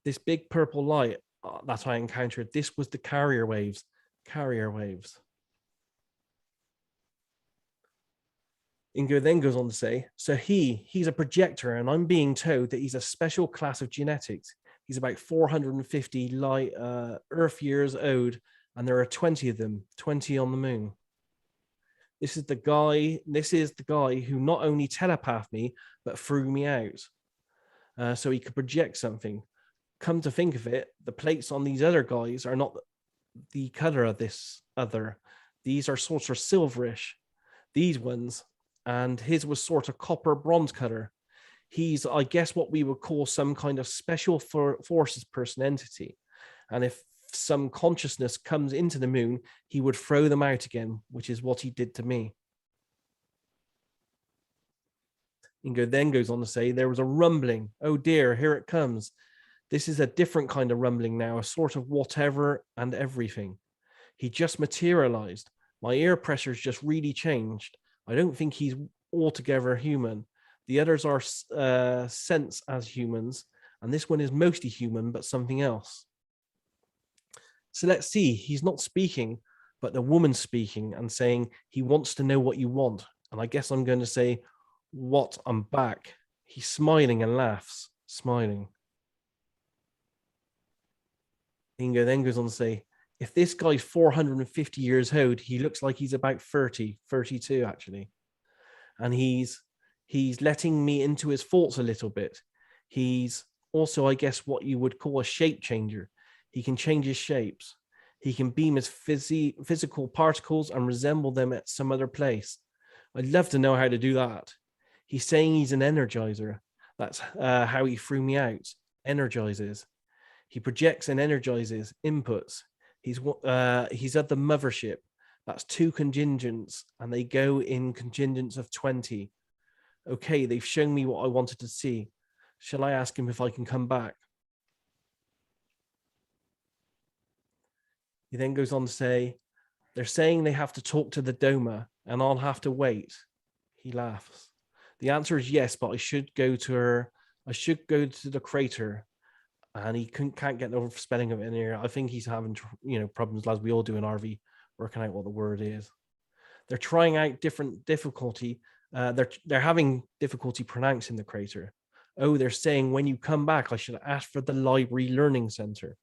This big purple light that I encountered, this was the carrier waves. Carrier waves. Ingo then goes on to say, so he's a projector, and I'm being told that he's a special class of genetics. He's about 450 light Earth years old, and there are 20 of them, 20 on the moon. This is the guy who not only telepathed me, but threw me out. So he could project something. Come to think of it, the plates on these other guys are not the color of this other. These are sort of silverish, these ones, and his was sort of copper bronze color. He's, I guess, what we would call some kind of special forces person entity. And if some consciousness comes into the moon, he would throw them out again, which is what he did to me. Ingo then goes on to say, there was a rumbling. Oh dear, here it comes. This is a different kind of rumbling now, a sort of whatever and everything. He just materialized. My ear pressure's just really changed. I don't think he's altogether human. The others are sense as humans, and this one is mostly human, but something else. So let's see, he's not speaking, but the woman's speaking and saying he wants to know what you want. And I guess I'm going to say, what? I'm back. He's smiling and laughs, smiling. Ingo then goes on to say, if this guy's 450 years old, he looks like he's about 30, 32 actually. And he's letting me into his thoughts a little bit. He's also, I guess, what you would call a shape changer. He can change his shapes. He can beam his physical particles and resemble them at some other place. I'd love to know how to do that. He's saying he's an energizer. That's how he threw me out. Energizes. He projects and energizes inputs. He's at the mothership. That's 2 contingents, and they go in contingents of 20. Okay, they've shown me what I wanted to see. Shall I ask him if I can come back? He then goes on to say, they're saying they have to talk to the Doma, and I'll have to wait. He laughs. The answer is yes, but I should go to her. I should go to the crater. And he can't get the spelling of it in here. I think he's having, problems, as we all do in RV, working out what the word is. They're trying out different difficulty. They're having difficulty pronouncing the crater. Oh, they're saying when you come back, I should ask for the library learning center.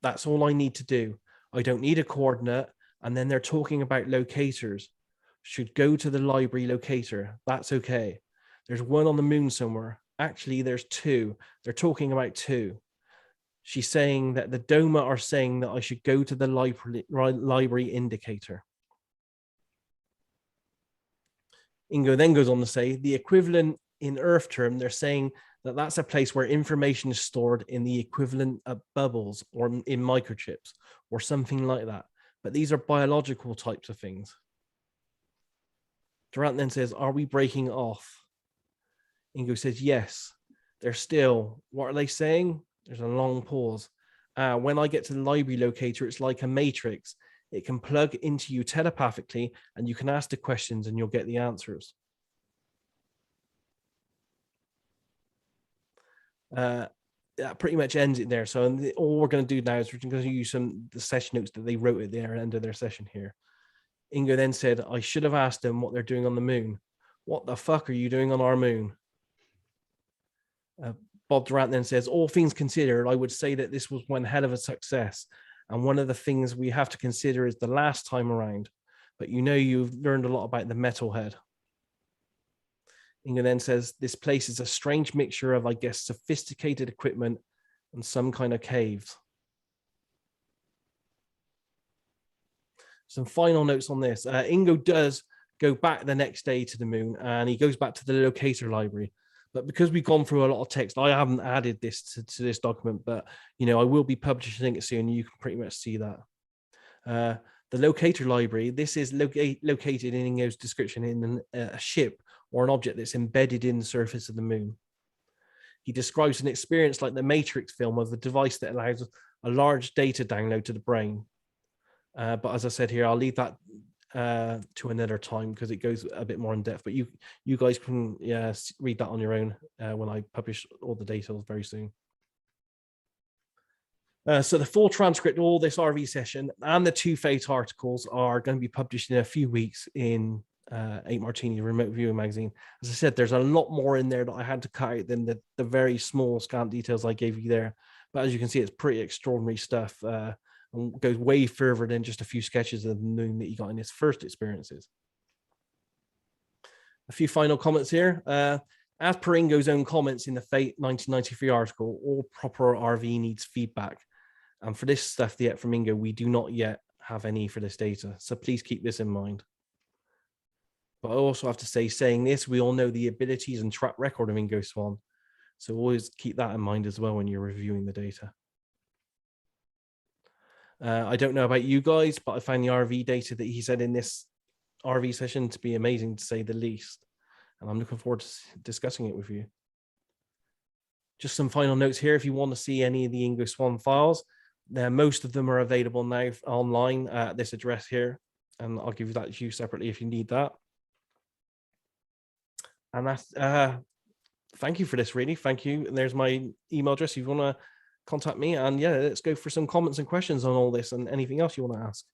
That's all I need to do. I don't need a coordinate. And then they're talking about locators. Should go to the library locator. That's okay. There's one on the moon somewhere. Actually, there's 2. They're talking about 2. She's saying that the Doma are saying that I should go to the library indicator. Ingo then goes on to say the equivalent in Earth term, they're saying that that's a place where information is stored in the equivalent of bubbles or in microchips or something like that. But these are biological types of things. Durant then says, are we breaking off? Ingo says, yes. They're still, what are they saying? There's a long pause. When I get to the library locator, it's like a matrix. It can plug into you telepathically and you can ask the questions and you'll get the answers. That pretty much ends it there. So all we're going to do now is we're going to use the session notes that they wrote at the end of their session here. Ingo then said, I should have asked them what they're doing on the moon. What the fuck are you doing on our moon? Bob Durant then says, all things considered, I would say that this was one hell of a success. And one of the things we have to consider is the last time around. But you've learned a lot about the metalhead. Inga then says, this place is a strange mixture of, I guess, sophisticated equipment and some kind of caves. Some final notes on this. Ingo does go back the next day to the moon and he goes back to the locator library. But because we've gone through a lot of text, I haven't added this to this document, but I will be publishing it soon. You can pretty much see that. The locator library, this is located in Ingo's description in a ship or an object that's embedded in the surface of the moon. He describes an experience like the Matrix film of a device that allows a large data download to the brain. But as I said here, I'll leave that to another time because it goes a bit more in depth. But you guys can read that on your own when I publish all the details very soon. So the full transcript of all this RV session and the 2 Fate articles are going to be published in a few weeks in 8 Martini Remote Viewing magazine. As I said, there's a lot more in there that I had to cut out than the very small scant details I gave you there. But as you can see, it's pretty extraordinary stuff. And goes way further than just a few sketches of the moon that he got in his first experiences. A few final comments here. As per Ingo's own comments in the Fate 1993 article, all proper RV needs feedback. And for this stuff yet from Ingo, we do not yet have any for this data. So please keep this in mind. But I also have to say, saying this, we all know the abilities and track record of Ingo Swann. So always keep that in mind as well when you're reviewing the data. I don't know about you guys, but I found the RV data that he said in this RV session to be amazing, to say the least. And I'm looking forward to discussing it with you. Just some final notes here. If you want to see any of the Ingo Swann files, most of them are available now online at this address here. And I'll give that to you separately if you need that. And that's thank you for this, really. Thank you. And there's my email address if you want to contact me. And yeah, let's go for some comments and questions on all this and anything else you want to ask.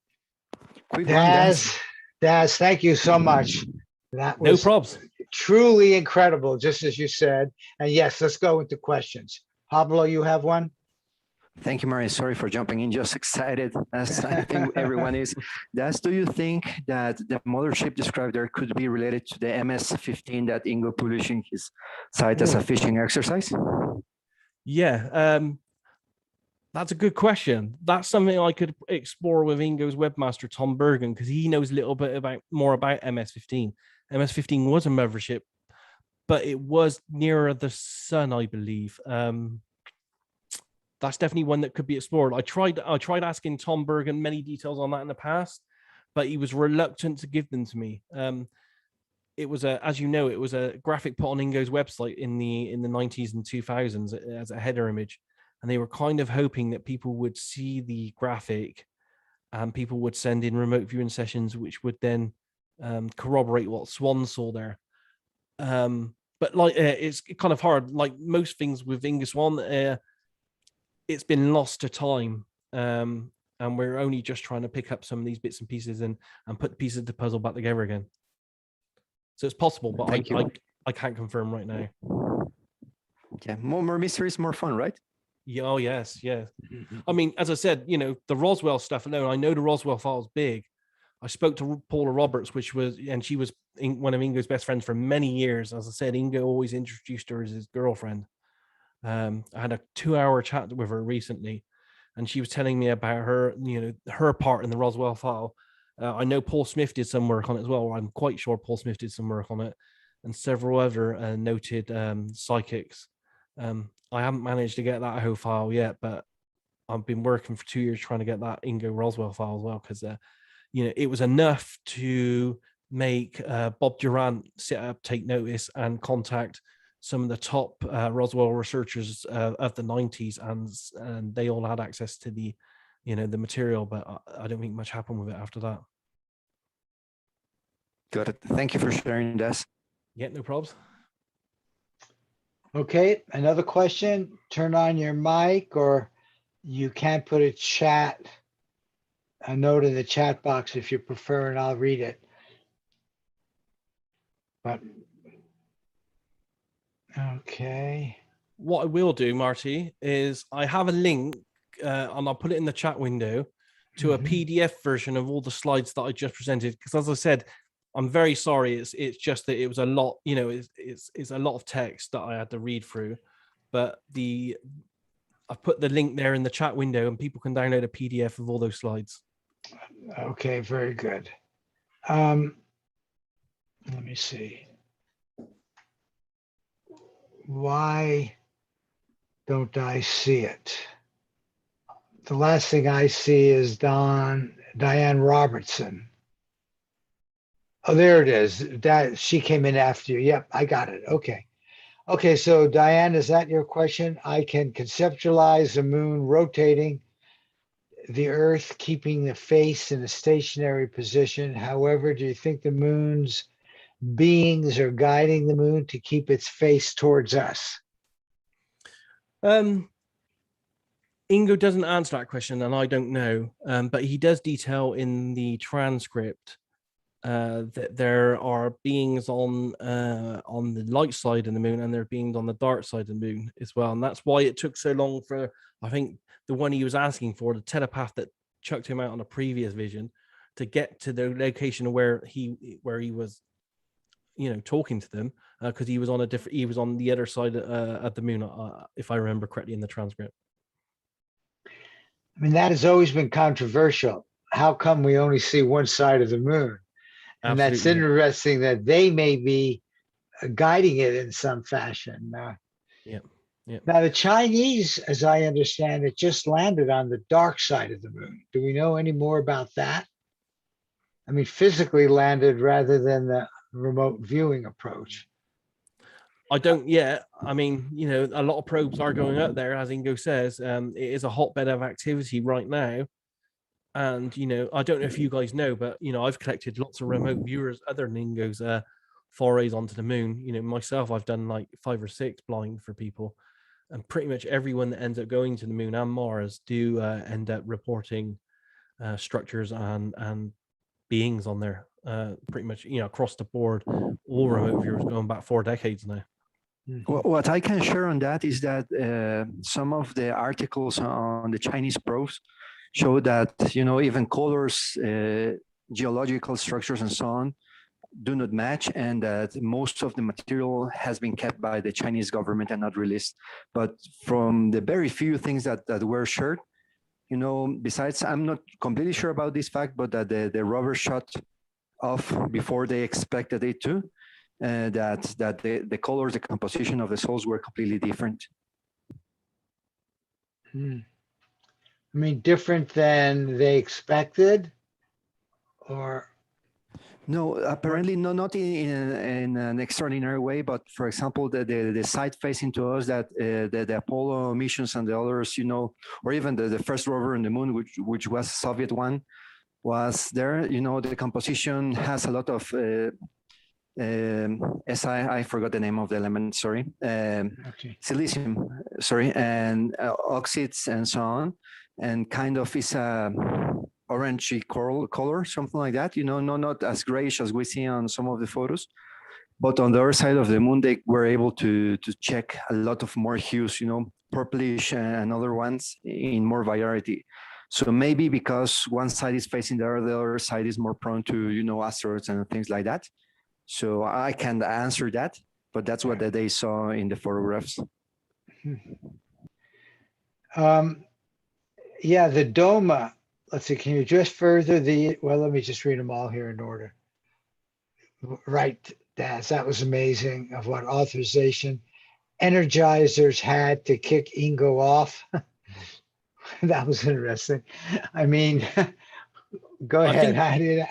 Quick one, Daz. Daz, thank you so much. That No was probs. truly incredible, just as you said. And yes, let's go into questions. Pablo, you have one? Thank you, Mary. Sorry for jumping in. Just excited, as I think everyone is. Daz, do you think that the mothership described there could be related to the MS-15 that Ingo published in his site as a fishing exercise? Yeah, that's a good question. That's something I could explore with Ingo's webmaster, Tom Bergen, because he knows a little bit more about MS-15. MS-15 was a mothership, but it was nearer the sun, I believe. That's definitely one that could be explored. I tried asking Tom Bergen many details on that in the past, but he was reluctant to give them to me. It was as you know, it was a graphic put on Ingo's website in the 90s and 2000s as a header image, and they were kind of hoping that people would see the graphic, and people would send in remote viewing sessions, which would then corroborate what Swann saw there. But like it's kind of hard. Like most things with Ingo Swann, it's been lost to time, and we're only just trying to pick up some of these bits and pieces and put the pieces of the puzzle back together again. So it's possible, but I can't confirm right now. Yeah, more mysteries, more fun, right? Yeah, oh yes, yeah. I mean, as I said, you know, the Roswell stuff alone, I know the Roswell file's big. I spoke to Paula Roberts, she was one of Ingo's best friends for many years. As I said, Ingo always introduced her as his girlfriend. I had a 2-hour chat with her recently, and she was telling me about her, you know, her part in the Roswell file. I know Paul Smith did some work on it as well. I'm quite sure Paul Smith did some work on it, and several other noted psychics. I haven't managed to get that whole file yet, but I've been working for 2 years trying to get that Ingo Roswell file as well, because you know, it was enough to make Bob Durant sit up, take notice, and contact some of the top Roswell researchers of the 90s, and they all had access to the, you know, the material, but I don't think much happened with it after that. Got it. Thank you for sharing this. Yeah, no problems. Okay, another question. Turn on your mic, or you can put a note in the chat box if you prefer, and I'll read it. But okay. What I will do, Marty, is I have a link, and I'll put it in the chat window, to a PDF version of all the slides that I just presented. Because as I said, I'm very sorry. It's just that it was a lot, you know, it's a lot of text that I had to read through. But I've put the link there in the chat window, and people can download a PDF of all those slides. Okay, very good. Let me see. Why don't I see it? The last thing I see is Diane Robertson. Oh, there it is. She came in after you. Yep, I got it. Okay. Okay, so Diane, is that your question? I can conceptualize the moon rotating the Earth, keeping the face in a stationary position. However, do you think the moon's beings are guiding the moon to keep its face towards us? Ingo doesn't answer that question, and I don't know, but he does detail in the transcript that there are beings on the light side of the moon, and there are beings on the dark side of the moon as well, and that's why it took so long for, I think, the one he was asking for, the telepath that chucked him out on a previous vision, to get to the location where he was, you know, talking to them, because he was on the other side of the moon, if I remember correctly in the transcript. I mean, that has always been controversial. How come we only see one side of the moon? And Absolutely. That's interesting that they may be guiding it in some fashion. Yeah. Now, the Chinese, as I understand it, just landed on the dark side of the moon. Do we know any more about that? I mean, physically landed rather than the remote viewing approach. I don't yet. I mean, you know, a lot of probes are going up there, as Ingo says. It is a hotbed of activity right now. And, you know, I don't know if you guys know, but, you know, I've collected lots of remote viewers other than Ingo's forays onto the moon. You know, myself, I've done like 5 or 6 blind for people, and pretty much everyone that ends up going to the moon and Mars do end up reporting structures and beings on there. Pretty much, you know, across the board, all remote viewers going back 4 decades now. What I can share on that is that some of the articles on the Chinese probes show that, you know, even colors, geological structures and so on do not match, and that most of the material has been kept by the Chinese government and not released. But from the very few things that were shared, you know, besides, I'm not completely sure about this fact, but that the rover shot off before they expected it to, that the colors, the composition of the souls were completely different. I mean, different than they expected, or? No, apparently not in an extraordinary way. But for example, the side facing to us, that the Apollo missions and the others, you know, or even the first rover on the moon, which was a Soviet one, was there. You know, the composition has a lot of I forgot the name of the element. Sorry, Okay. silicium. Sorry, and oxides and so on, and kind of is a orangey color, something like that. You know, not as grayish as we see on some of the photos, but on the other side of the moon, they were able to check a lot of more hues. You know, purplish and other ones in more variety. So maybe because one side is facing the other side is more prone to, you know, asteroids and things like that. So I can't answer that, but that's what they saw in the photographs. Yeah, the Doma. Let's see, can you just further well, let me just read them all here in order. Right, Daz, that was amazing of what authorization energizers had to kick Ingo off. That was interesting. I mean, go ahead. How did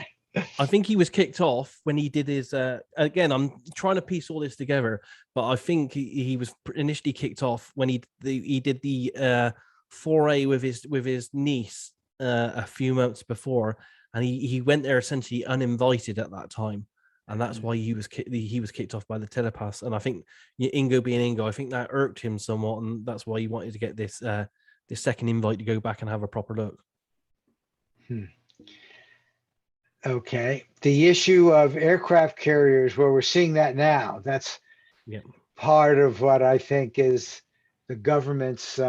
I think he was kicked off when he did his, again, I'm trying to piece all this together, but I think he was initially kicked off when he did the foray with his niece a few months before, and he went there essentially uninvited at that time, and that's why he was kicked off by the telepaths. And I think Ingo being Ingo, I think that irked him somewhat, and that's why he wanted to get this second invite to go back and have a proper look. Okay, the issue of aircraft carriers, where we're seeing that now, that's part of what I think is the government's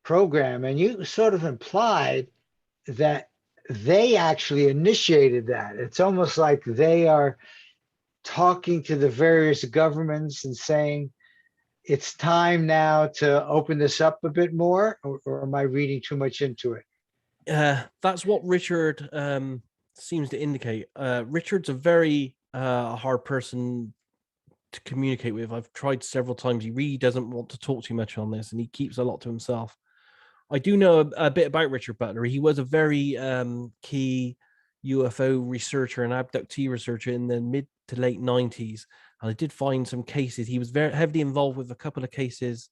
program. And you sort of implied that they actually initiated that. It's almost like they are talking to the various governments and saying, it's time now to open this up a bit more, or am I reading too much into it? That's what Richard seems to indicate. Richard's a very hard person to communicate with. I've tried several times. He really doesn't want to talk too much on this, and he keeps a lot to himself. I do know a bit about Richard Butler. He was a very key UFO researcher and abductee researcher in the mid to late 90s. And I did find some cases. He was very heavily involved with a couple of cases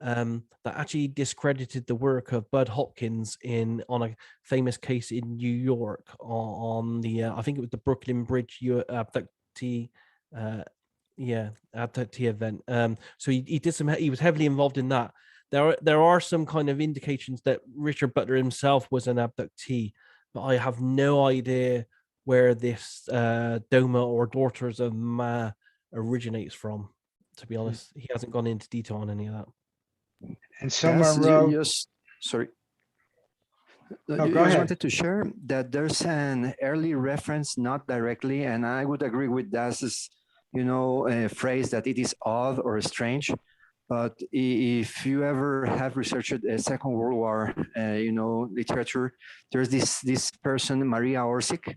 that actually discredited the work of Bud Hopkins on a famous case in New York on the I think it was the Brooklyn Bridge abductee event. So he did some. He was heavily involved in that. There are some kind of indications that Richard Butler himself was an abductee, but I have no idea where this Doma or Daughters of Ma originates from. To be honest, he hasn't gone into detail on any of that. And someone wrote, sorry. No, I go ahead. wanted to share that there's an early reference, not directly, and I would agree with Daz's, phrase that it is odd or strange. But if you ever have researched a Second World War, literature, there's this person, Maria Orsic,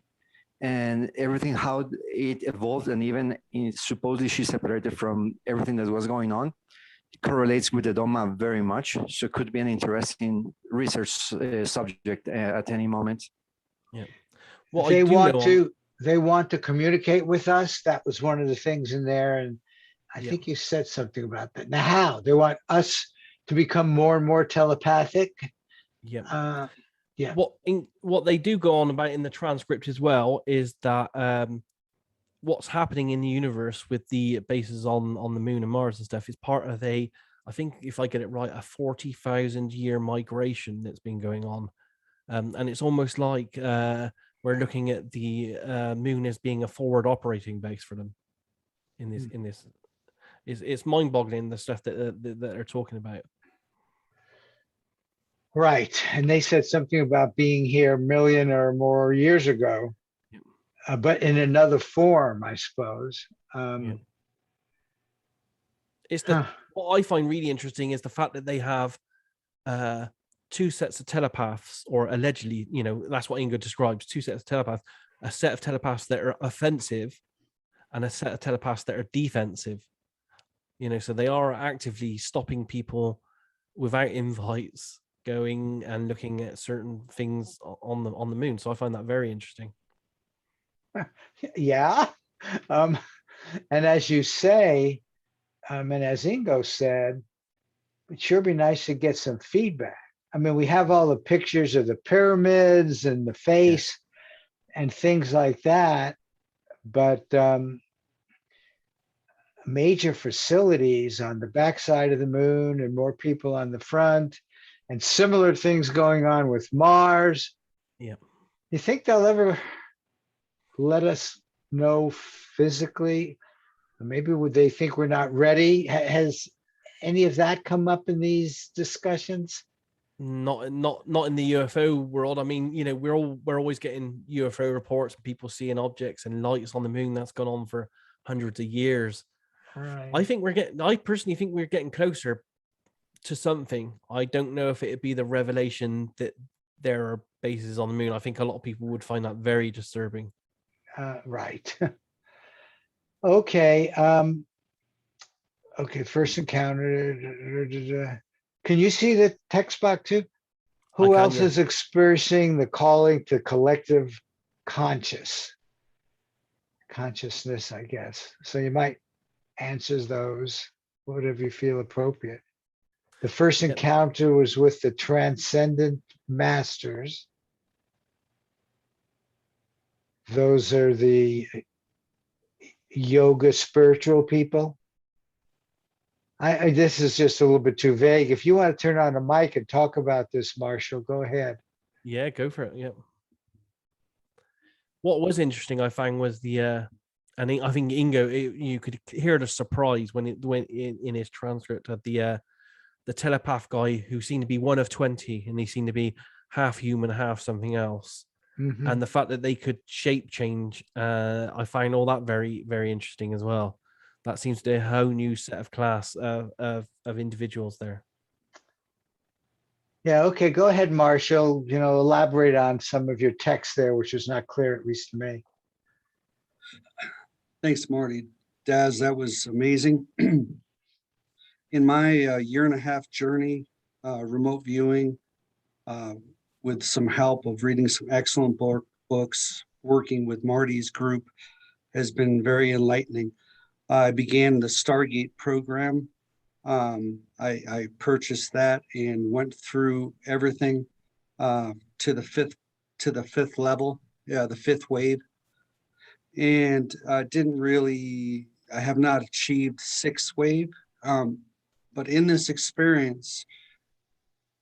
and everything, how it evolved, and even supposedly she separated from everything that was going on. It correlates with the Doma very much, so it could be an interesting research subject at any moment. Yeah. Well, they want to communicate with us. That was one of the things in there, and I think you said something about that. Now, how they want us to become more and more telepathic? Yeah. What they do go on about in the transcript as well is that what's happening in the universe with the bases on the moon and Mars and stuff is part of I think if I get it right, a 40,000 year migration that's been going on. And it's almost like we're looking at the moon as being a forward operating base for them in this. It's mind-boggling, the stuff that they're talking about. Right. And they said something about being here a million or more years ago, but in another form, I suppose. It's what I find really interesting is the fact that they have two sets of telepaths, or allegedly, that's what Ingo describes, two sets of telepaths, a set of telepaths that are offensive and a set of telepaths that are defensive. So they are actively stopping people without invites going and looking at certain things on the moon. So I find that very interesting. Yeah. And as you say, and as Ingo said, it sure be nice to get some feedback. I mean, we have all the pictures of the pyramids and the face and things like that, but major facilities on the backside of the moon and more people on the front, and similar things going on with Mars. Yeah. You think they'll ever let us know physically? Maybe would they think we're not ready? Has any of that come up in these discussions? Not in the UFO world. I mean, we're always getting UFO reports, people seeing objects and lights on the moon. That's gone on for hundreds of years. Right. I personally think we're getting closer to something. I don't know if it'd be the revelation that there are bases on the moon. I think a lot of people would find that very disturbing. Right. Okay. Okay. First encounter. Can you see the text box too? Who else is experiencing the calling to collective consciousness, I guess. So you might answer those, whatever you feel appropriate. The first encounter was with the transcendent masters. Those are the yoga spiritual people. This is just a little bit too vague. If you want to turn on a mic and talk about this, Marshall, go ahead. Yeah, go for it. Yeah. What was interesting, I found, was I think Ingo, you could hear the surprise when it went in his transcript of the telepath guy who seemed to be one of 20, and he seemed to be half human, half something else. Mm-hmm. And the fact that they could shape change, I find all that very, very interesting as well. That seems to be a whole new set of class of individuals there. Yeah, okay, go ahead, Marshall. Elaborate on some of your text there, which is not clear, at least to me. Thanks, Marty. Daz, that was amazing. In my year and a half journey, remote viewing, with some help of reading some excellent books, working with Marty's group, has been very enlightening. I began the Stargate program. I purchased that and went through everything to the fifth level, the fifth wave, and I have not achieved sixth wave, but in this experience,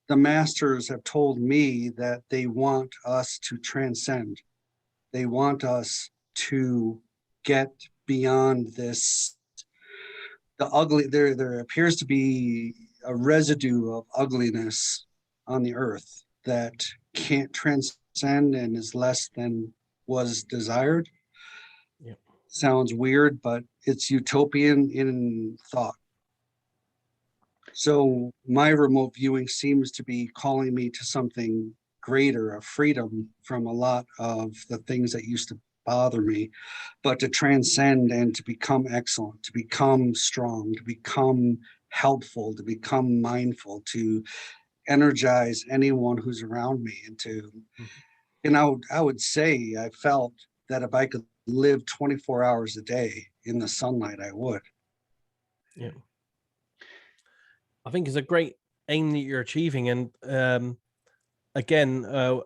the masters have told me that they want us to transcend. They want us to get beyond this. The ugly, there appears to be a residue of ugliness on the earth that can't transcend and is less than was desired. Yeah. Sounds weird, but it's utopian in thought. So my remote viewing seems to be calling me to something greater, a freedom from a lot of the things that used to bother me, but to transcend and to become excellent, to become strong, to become helpful, to become mindful, to energize anyone who's around me, and to, I would say I felt that if I could live 24 hours a day in the sunlight, I would. Yeah. I think it's a great aim that you're achieving. And again,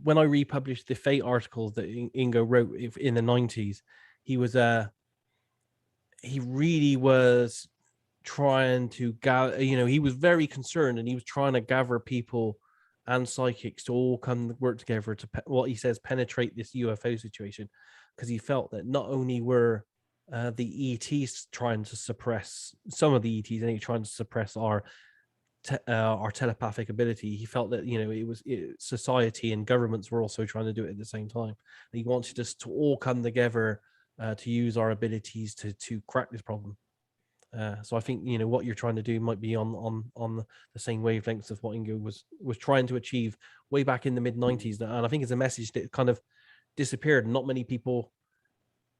when I republished the Fate articles that Ingo wrote in the 90s, he was he really was trying to gather, he was very concerned, and he was trying to gather people and psychics to all come work together to what he says penetrate this UFO situation, because he felt that not only were the ETs trying to suppress some of the ETs, and he trying to suppress our telepathic ability. He felt that society and governments were also trying to do it at the same time. He wanted us to all come together to use our abilities to crack this problem. So I think what you're trying to do might be on the same wavelengths of what Ingo was trying to achieve way back in the mid 90s, and I think it's a message that kind of disappeared. Not many people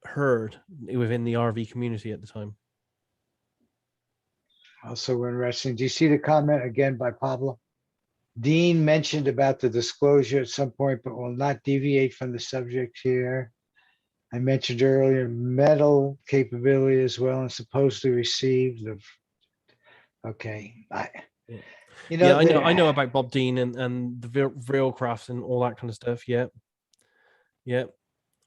heard within the RV community at the time. Also interesting. Do you see the comment again by Pablo? Dean mentioned about the disclosure at some point, but will not deviate from the subject here. I mentioned earlier metal capability as well, and supposedly received the. Okay, I know about Bob Dean and the Vril-crafts and all that kind of stuff. Yeah.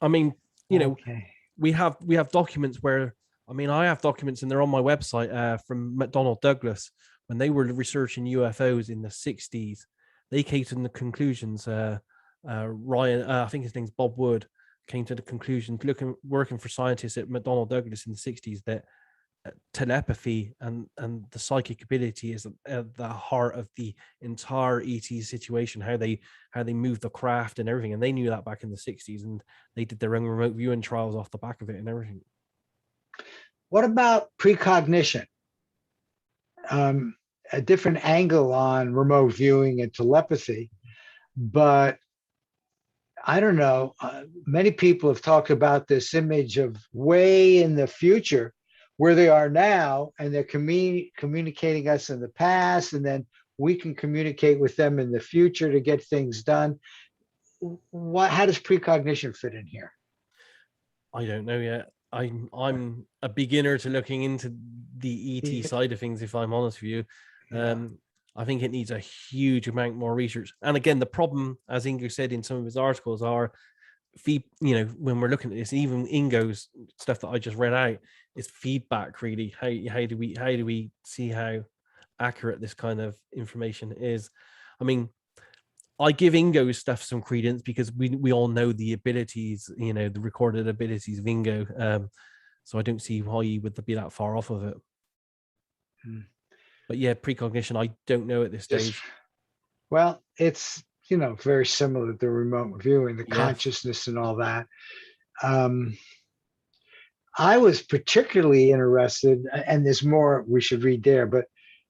I mean, okay. we have documents where, I have documents and they're on my website from McDonnell Douglas when they were researching UFOs in the 60s. They came to the conclusions. Ryan, I think his name's Bob Wood, came to the conclusion, working for scientists at McDonnell Douglas in the 60s, that telepathy and the psychic ability is at the heart of the entire ET situation, how they move the craft and everything. And they knew that back in the 60s, and they did their own remote viewing trials off the back of it and everything. What about precognition? A different angle on remote viewing and telepathy, but I don't know. Many people have talked about this image of way in the future where they are now, and they're communicating us in the past, and then we can communicate with them in the future to get things done. How does precognition fit in here? I don't know yet. I'm a beginner to looking into the ET side of things, if I'm honest with you. Yeah. I think it needs a huge amount more research. And again, the problem, as Ingo said in some of his articles, are when we're looking at this, even Ingo's stuff that I just read out, is feedback really. How do we see how accurate this kind of information is? I give Ingo's stuff some credence because we all know the abilities, the recorded abilities of Ingo. So I don't see why he would be that far off of it. But yeah, precognition, I don't know at this stage. Well, it's very similar to the remote viewing, the consciousness and all that. I was particularly interested, and there's more we should read there, but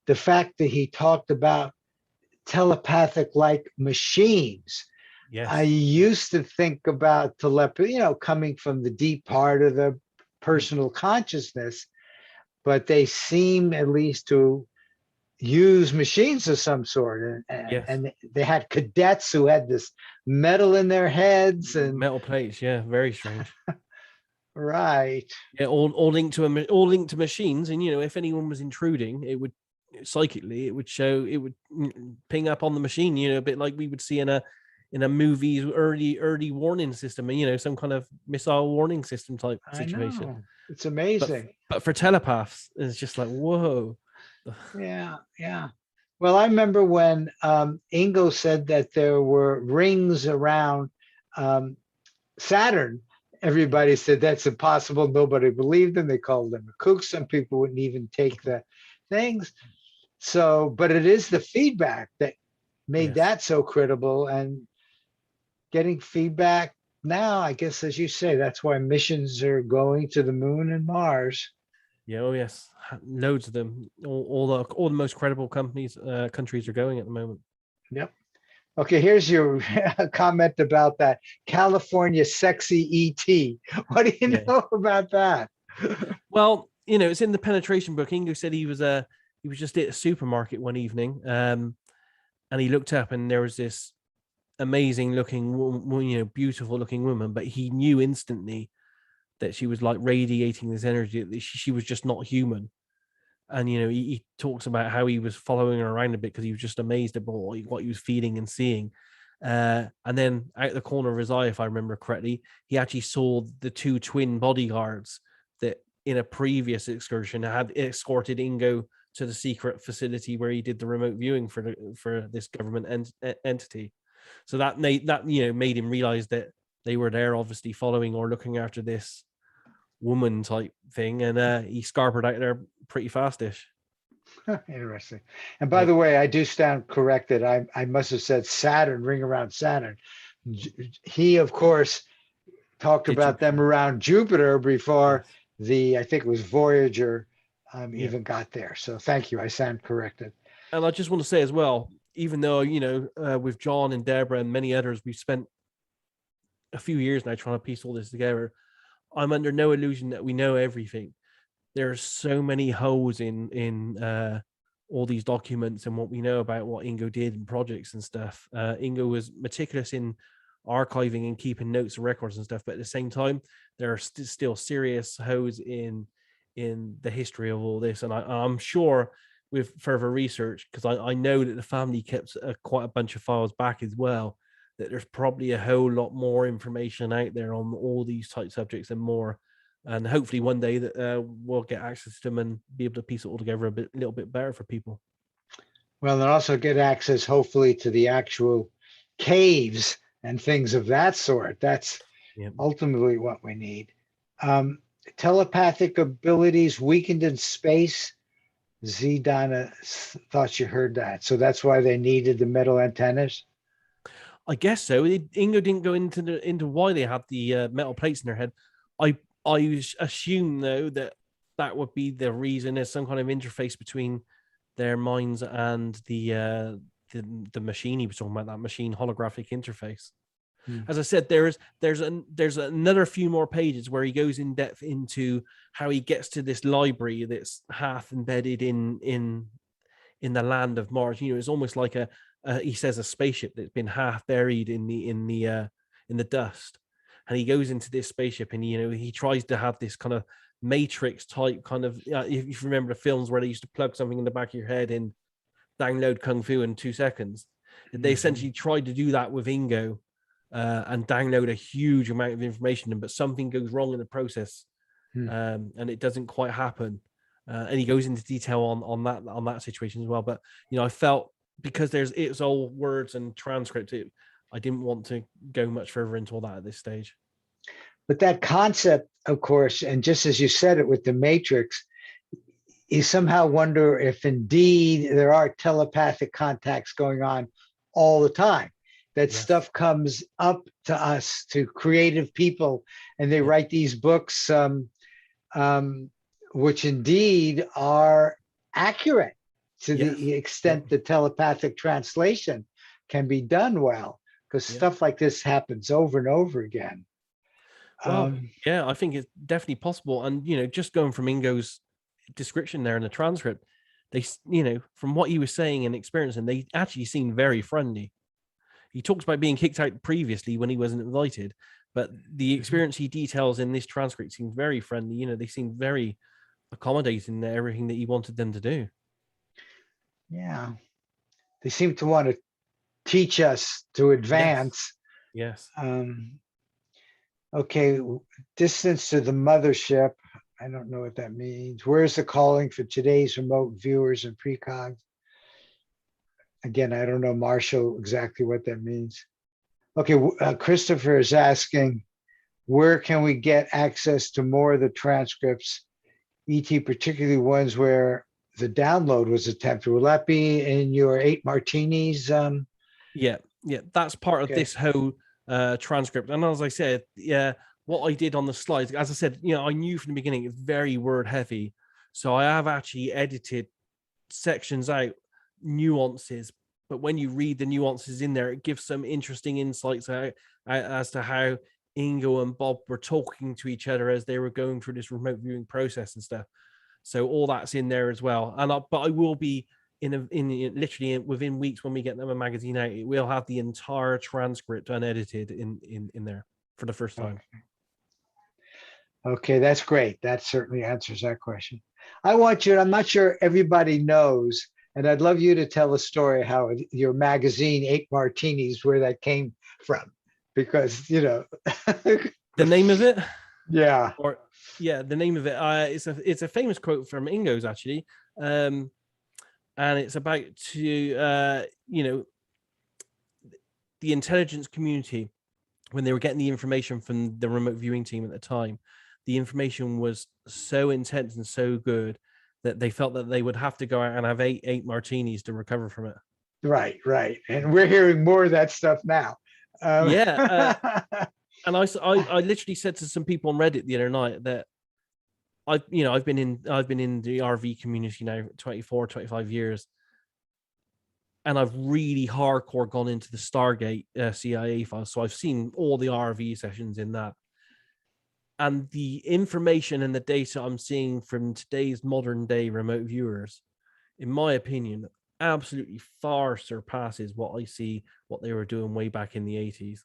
the fact that he talked about telepathic-like machines. Yes. I used to think about telepathy, coming from the deep part of the personal consciousness, but they seem at least to use machines of some sort, and they had cadets who had this metal in their heads and metal plates. Yeah, very strange. Right. Yeah, all linked to machines, and if anyone was intruding, it would psychically it would ping up on the machine, a bit like we would see in a movie's early warning system, some kind of missile warning system type situation. I know. It's amazing. But for telepaths, it's just like, whoa. Yeah. Well, I remember when Ingo said that there were rings around Saturn. Everybody said that's impossible. Nobody believed them. They called them a kook. Some people wouldn't even take the things. So, but it is the feedback that made that so credible, and getting feedback now, I guess, as you say, that's why missions are going to the moon and Mars. Yeah, oh yes, loads of them. All the most credible countries are going at the moment. Yep. Okay, here's your comment about that California sexy ET. What do you know about that? Well, it's in the penetration book. Ingo said he was just at a supermarket one evening, and he looked up, and there was this amazing looking woman, beautiful looking woman, but he knew instantly that she was like radiating this energy, that she was just not human. And he talks about how he was following her around a bit because he was just amazed about what he was feeling and seeing. And then out the corner of his eye, if I remember correctly, he actually saw the two twin bodyguards that in a previous excursion had escorted Ingo to the secret facility where he did the remote viewing for this government entity. So that made him realize that they were there, obviously following or looking after this woman type thing, and he scarpered out there pretty fastish. Interesting. And by the way, I do stand corrected. I must have said Saturn, ring around Saturn. He, of course, talked about them around Jupiter before I think it was Voyager even got there. So thank you. I stand corrected. And I just want to say as well, even though, with John and Deborah and many others, we've spent a few years now trying to piece all this together, I'm under no illusion that we know everything. There are so many holes in all these documents and what we know about what Ingo did and projects and stuff. Ingo was meticulous in archiving and keeping notes and records and stuff, but at the same time, there are still serious holes in the history of all this. And I'm sure with further research, because I know that the family kept quite a bunch of files back as well, that there's probably a whole lot more information out there on all these type subjects and more. And hopefully one day that we'll get access to them and be able to piece it all together a little bit better for people. Well, and also get access, hopefully, to the actual caves and things of that sort. That's ultimately what we need. Telepathic abilities weakened in space. Z Donna thought you heard that. So that's why they needed the metal antennas. I guess so. Ingo didn't go into why they had the metal plates in their head. I assume though that would be the reason. There's some kind of interface between their minds and the machine he was talking about, that machine holographic interface. As I said, there's another few more pages where he goes in depth into how he gets to this library that's half embedded in the land of Mars. It's almost like he says a spaceship that's been half buried in the dust. And he goes into this spaceship and, he tries to have this kind of Matrix type kind of, if you remember the films where they used to plug something in the back of your head and download Kung Fu in 2 seconds. They essentially tried to do that with Ingo and download a huge amount of information, but something goes wrong in the process and it doesn't quite happen. And he goes into detail on that situation as well. But, I felt because it's all words and transcript, I didn't want to go much further into all that at this stage. But that concept, of course, and just as you said it with the Matrix, you somehow wonder if indeed there are telepathic contacts going on all the time. That stuff comes up to us, to creative people, and they write these books, which indeed are accurate to the extent that telepathic translation can be done well. Because stuff like this happens over and over again. Well, I think it's definitely possible. And, just going from Ingo's description there in the transcript, they, from what he was saying and experiencing, they actually seem very friendly. He talks about being kicked out previously when he wasn't invited, but the experience he details in this transcript seems very friendly. They seem very accommodating to everything that he wanted them to do. Yeah. They seem to want to teach us to advance. Yes. Okay, distance to the mothership. I don't know what that means. Where's the calling for today's remote viewers and precogs? Again, I don't know, Marshall, exactly what that means. Okay, Christopher is asking, where can we get access to more of the transcripts, ET, particularly ones where the download was attempted? Will that be in your 8 martinis? Yeah, that's part of this whole transcript. And as I said, what I did on the slides, as I said, I knew from the beginning it's very word heavy. So I have actually edited sections out, nuances, but when you read the nuances in there, it gives some interesting insights as to how Ingo and Bob were talking to each other as they were going through this remote viewing process and stuff. So all that's in there as well. And but I will be literally within weeks when we get them a magazine out, it will have the entire transcript unedited in there for the first time. Okay, that's great. That certainly answers that question. I'm not sure everybody knows And I'd love you to tell a story how your magazine, Eight Martinis, where that came from. Because, you know. The name of it? Yeah. Or yeah, the name of it. It's a famous quote from Ingo's actually. And it's about the intelligence community, when they were getting the information from the remote viewing team at the time, the information was so intense and so good that they felt that they would have to go out and have eight martinis to recover from it. Right. And we're hearing more of that stuff now. And I literally said to some people on Reddit the other night that I've been in the RV community now 25 years, and I've really hardcore gone into the Stargate CIA files. So I've seen all the RV sessions in that. And the information and the data I'm seeing from today's modern day remote viewers, in my opinion, absolutely far surpasses what they were doing way back in the 80s.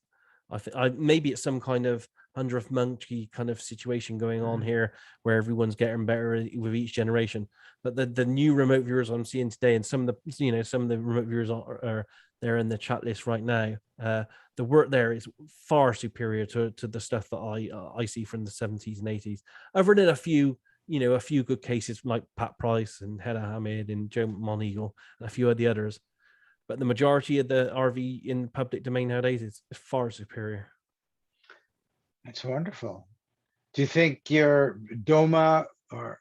I think maybe it's some kind of 100th monkey kind of situation going on here, where everyone's getting better with each generation. But the new remote viewers I'm seeing today, and some of the remote viewers are they're in the chat list right now. The work there is far superior to the stuff that I see from the 70s and 80s. Other than a few good cases like Pat Price and Hedda Hamid and Joe Moneagle and a few of the others. But the majority of the RV in public domain nowadays is far superior. That's wonderful. Do you think your Doma or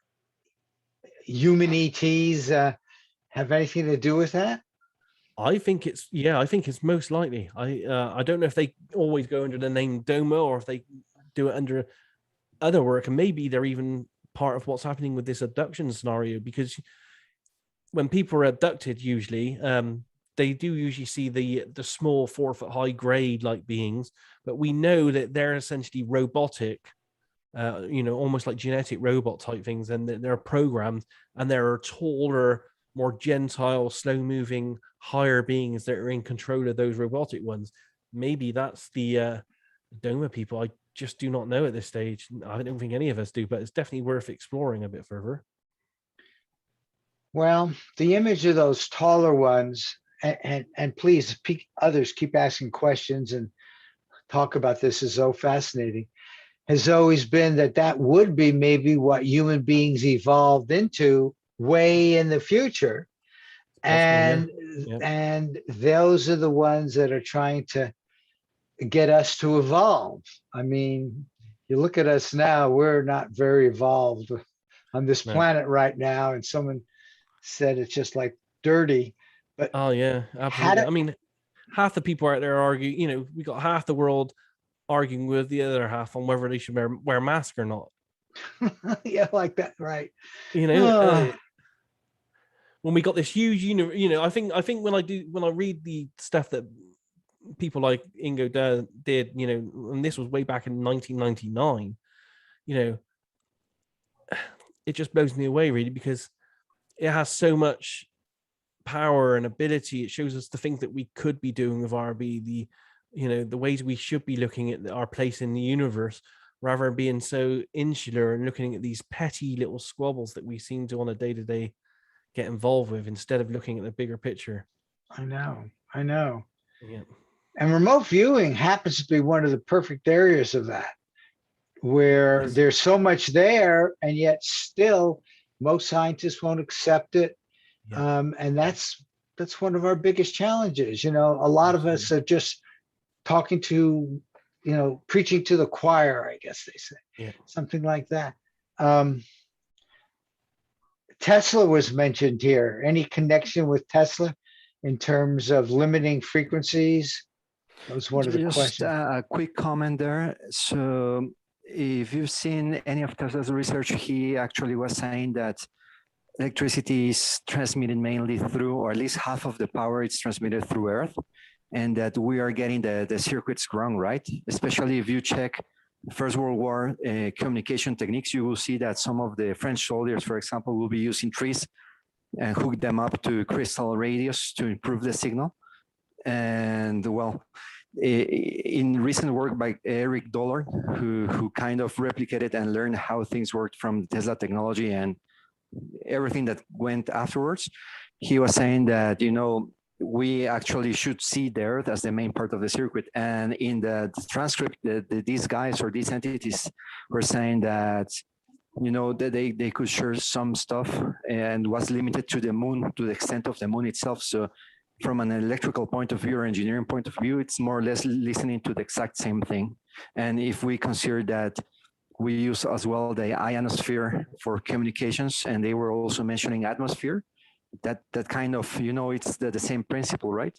human ETs have anything to do with that? I think it's most likely. I don't know if they always go under the name Doma or if they do it under other work, and maybe they're even part of what's happening with this abduction scenario, because when people are abducted, usually they do usually see the small 4-foot high grade like beings, but we know that they're essentially robotic, almost like genetic robot type things, and they're programmed, and there are taller, more gentile, slow moving, higher beings that are in control of those robotic ones. Maybe that's the Doma people. I just do not know at this stage. I don't think any of us do, but it's definitely worth exploring a bit further. Well, the image of those taller ones, and please, others keep asking questions and talk about this, is so fascinating, has always been that would be maybe what human beings evolved into way in the future. And those are the ones that are trying to get us to evolve. I mean, you look at us now, we're not very evolved on this planet right now. And someone said it's just like dirty. But oh yeah, absolutely. I mean, half the people out there argue, we got half the world arguing with the other half on whether they should wear a mask or not. Yeah, like that, right? When we got this huge, I think when I read the stuff that people like Ingo did, and this was way back in 1999, it just blows me away really, because it has so much power and ability. It shows us the things that we could be doing with RB, the ways we should be looking at our place in the universe, rather than being so insular and looking at these petty little squabbles that we seem to on a day-to-day get involved with, instead of looking at the bigger picture. I know. Yeah. And remote viewing happens to be one of the perfect areas of that, where there's so much there, and yet still most scientists won't accept it. Yeah. And that's one of our biggest challenges. A lot of us are just talking to, preaching to the choir, I guess they say, something like that. Tesla was mentioned here. Any connection with Tesla in terms of limiting frequencies? That was one of the questions. Just a quick comment there. So if you've seen any of Tesla's research, he actually was saying that electricity is transmitted mainly through, or at least half of the power is transmitted through Earth, and that we are getting the circuits wrong, right? Especially if you check First World War communication techniques, you will see that some of the French soldiers, for example, will be using trees and hook them up to crystal radios to improve the signal. And well, in recent work by Eric Dollard, who kind of replicated and learned how things worked from Tesla technology and everything that went afterwards, he was saying that, we actually should see the Earth as the main part of the circuit. And in the transcript, these guys or these entities were saying that, that they could share some stuff and was limited to the moon, to the extent of the moon itself. So from an electrical point of view or engineering point of view, it's more or less listening to the exact same thing. And if we consider that we use as well the ionosphere for communications, and they were also mentioning atmosphere, that kind of, it's the same principle, right?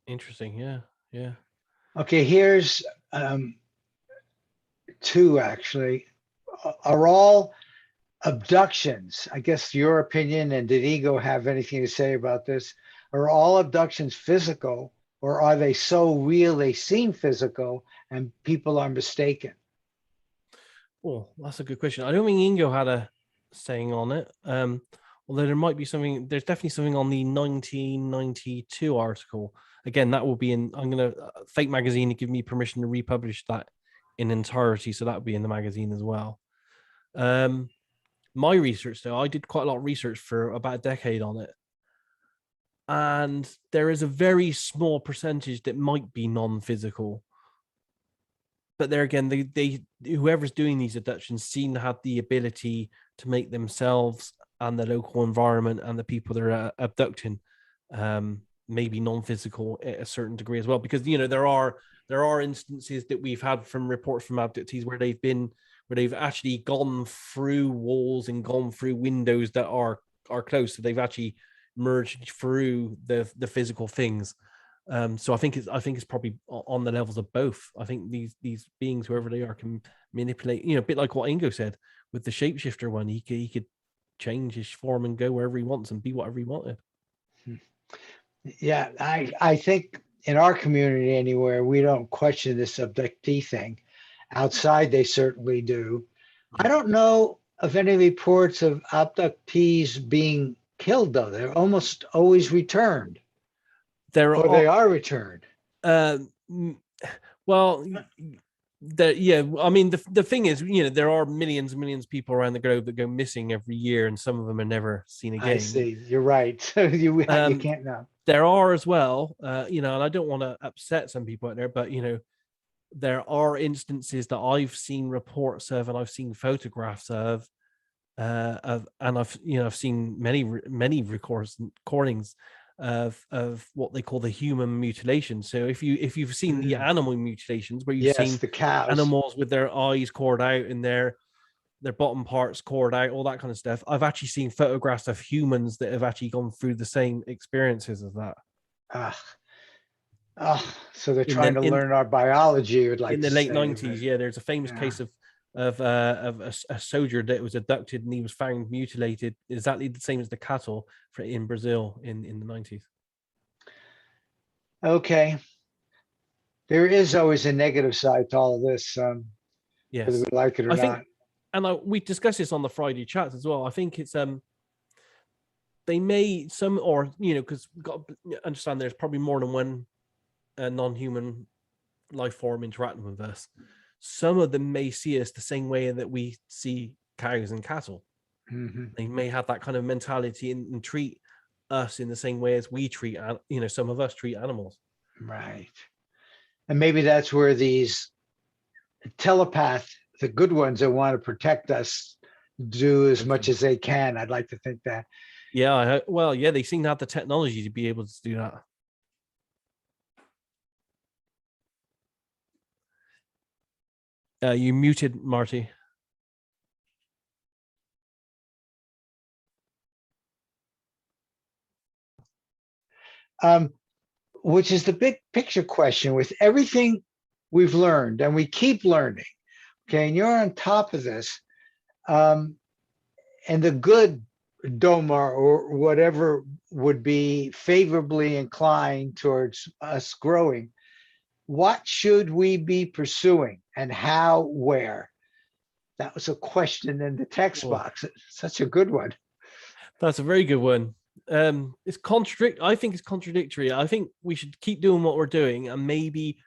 Interesting. Yeah. Okay, here's two actually. Are all abductions, I guess your opinion, and did Ingo have anything to say about this? Are all abductions physical, or are they so real they seem physical and people are mistaken? Oh, that's a good question. I don't think Ingo had a saying on it. Although there might be something, there's definitely something on the 1992 article. Again, that will be in, I'm going to, Fate Magazine to give me permission to republish that in entirety. So that will be in the magazine as well. My research, though, I did quite a lot of research for about a decade on it. And there is a very small percentage that might be non-physical. But there again, they whoever's doing these abductions seem to have the ability to make themselves and the local environment and the people they're abducting maybe non-physical at a certain degree as well. Because there are instances that we've had from reports from abductees where they've actually gone through walls and gone through windows that are closed, so they've actually merged through the physical things. So I think it's probably on the levels of both. I think these beings, whoever they are, can manipulate. A bit like what Ingo said with the shapeshifter one. He could change his form and go wherever he wants and be whatever he wanted. Yeah, I think in our community anywhere, we don't question this abductee thing. Outside, they certainly do. I don't know of any reports of abductees being killed, though. They're almost always returned. They are returned. Well, I mean, the thing is, there are millions and millions of people around the globe that go missing every year, and some of them are never seen again. I see. You're right. you can't know. There are as well, and I don't want to upset some people out there, but there are instances that I've seen reports of, and I've seen photographs of, and I've seen many recordings of what they call the human mutilation. So if you've seen the animal mutilations, where you've seen the cows, animals with their eyes cored out and their bottom parts cored out, all that kind of stuff, I've actually seen photographs of humans that have actually gone through the same experiences as that. So they're trying to learn our biology. Would like in the late 90s, there's a famous case of a soldier that was abducted and he was found mutilated, exactly the same as the cattle in Brazil in the 90s. Okay, there is always a negative side to all of this. Yes, whether we like it or not. And we discussed this on the Friday chats as well. I think it's they may because we've got to understand there's probably more than one non-human life form interacting with us. Some of them may see us the same way that we see cows and cattle. Mm-hmm. They may have that kind of mentality and treat us in the same way as we treat, some of us treat animals. Right. And maybe that's where these telepaths, the good ones that want to protect us, do as much as they can. I'd like to think that. Yeah. They seem to have the technology to be able to do that. You muted, Marty. Which is the big picture question with everything we've learned, and we keep learning. Okay, and you're on top of this. And the good Doma or whatever would be favorably inclined towards us growing. What should we be pursuing, and how, where? That was a question in the text box. Such a good one. That's a very good one. It's I think it's contradictory. I think we should keep doing what we're doing, and maybe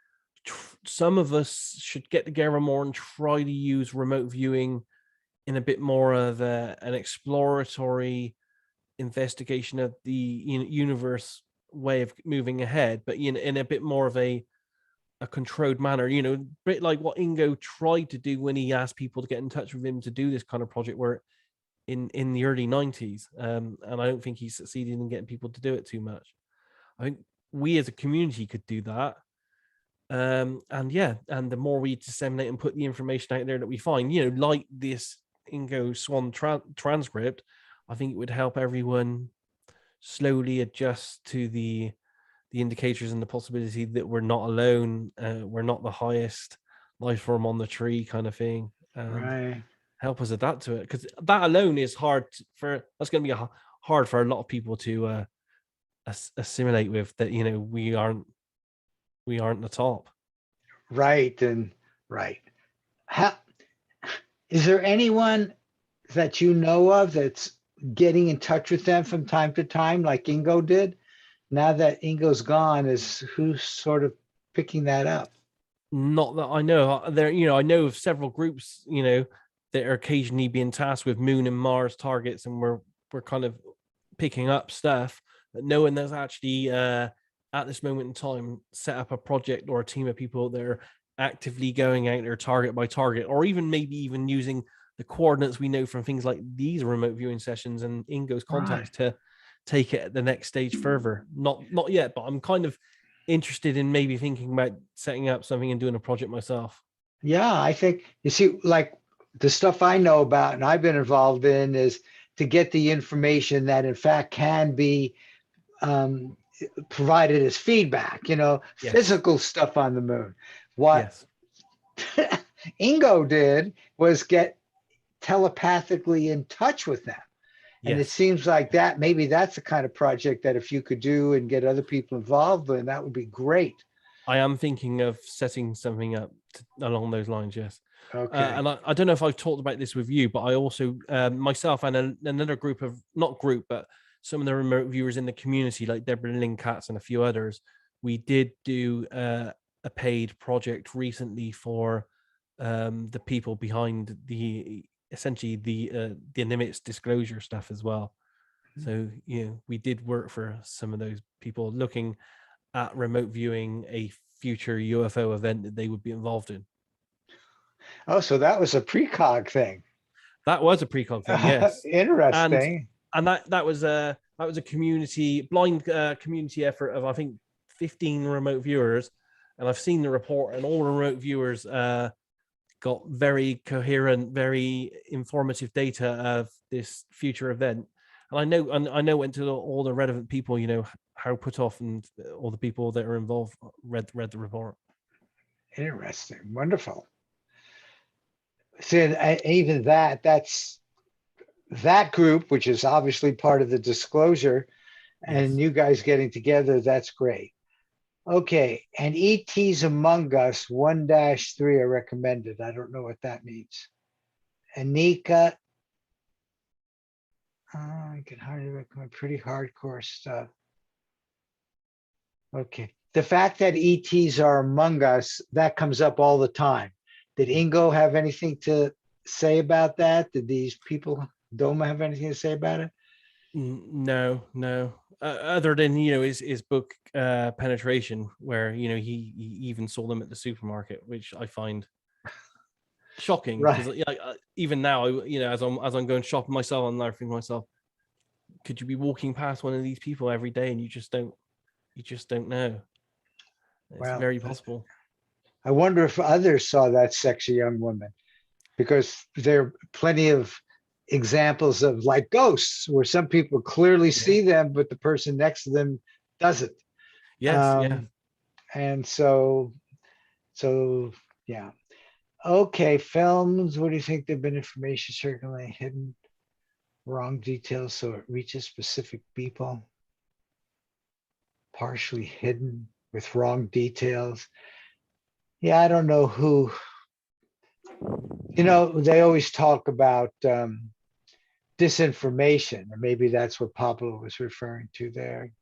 some of us should get together more and try to use remote viewing in a bit more of an exploratory investigation of the universe way of moving ahead, but in a bit more of a controlled manner, a bit like what Ingo tried to do when he asked people to get in touch with him to do this kind of project where in the early 90s. And I don't think he succeeded in getting people to do it too much. I think we as a community could do that. And the more we disseminate and put the information out there that we find, like this Ingo Swann transcript, I think it would help everyone slowly adjust to the indicators and the possibility that we're not alone, we're not the highest life form on the tree kind of thing. Right. Help us adapt to it, because that alone is hard that's going to be hard for a lot of people to assimilate with, that we aren't the top. Right. And right. Is there anyone that you know of that's getting in touch with them from time to time, like Ingo did? Now that Ingo's gone, who's sort of picking that up? Not that I know. I know of several groups, that are occasionally being tasked with Moon and Mars targets, and we're kind of picking up stuff, but no one that's actually at this moment in time set up a project or a team of people that are actively going out there target by target, or maybe even using the coordinates we know from things like these remote viewing sessions and Ingo's contacts to take it at the next stage further. Not yet, but I'm kind of interested in maybe thinking about setting up something and doing a project myself. Yeah, I think, you see, like the stuff I know about and I've been involved in is to get the information that in fact can be provided as feedback, Yes. Physical stuff on the moon. What Ingo did was get telepathically in touch with them. And it seems like that maybe that's the kind of project that if you could do and get other people involved in, that would be great. I am thinking of setting something up along those lines, yes. Okay. And I don't know if I've talked about this with you, but I also, myself and another group of, not group, but some of the remote viewers in the community, like Deborah Lynn-Katz and a few others, we did do a paid project recently for the people behind essentially the Nimitz disclosure stuff as well. So we did work for some of those people looking at remote viewing a future UFO event that they would be involved in. Oh, so that was a precog thing. That was a precog thing, yes. Interesting. And that was a blind community effort of, I think, 15 remote viewers. And I've seen the report, and all remote viewers got very coherent, very informative data of this future event. And I know went to all the relevant people, how put off, and all the people that are involved read the report. Interesting. Wonderful. See, even that's that group, which is obviously part of the disclosure, and you guys getting together, that's great. Okay, and ETs Among Us 1-3 are recommended. I don't know what that means. Anika, I can hardly recommend, pretty hardcore stuff. Okay, the fact that ETs are among us, that comes up all the time. Did Ingo have anything to say about that? Did these people, Doma, have anything to say about it? No. Other than his book Penetration, where he even saw them at the supermarket, which I find shocking. Because even now, as I'm going shopping myself, I'm laughing to myself. Could you be walking past one of these people every day and you just don't know? It's very possible. I wonder if others saw that sexy young woman, because there are plenty of examples of like ghosts where some people clearly see them, but the person next to them doesn't. Yes. And so yeah. Okay, films. What do you think? There've been information circulating hidden, wrong details, so it reaches specific people. Partially hidden with wrong details. Yeah, I don't know who. They always talk about disinformation, and maybe that's what Pablo was referring to there.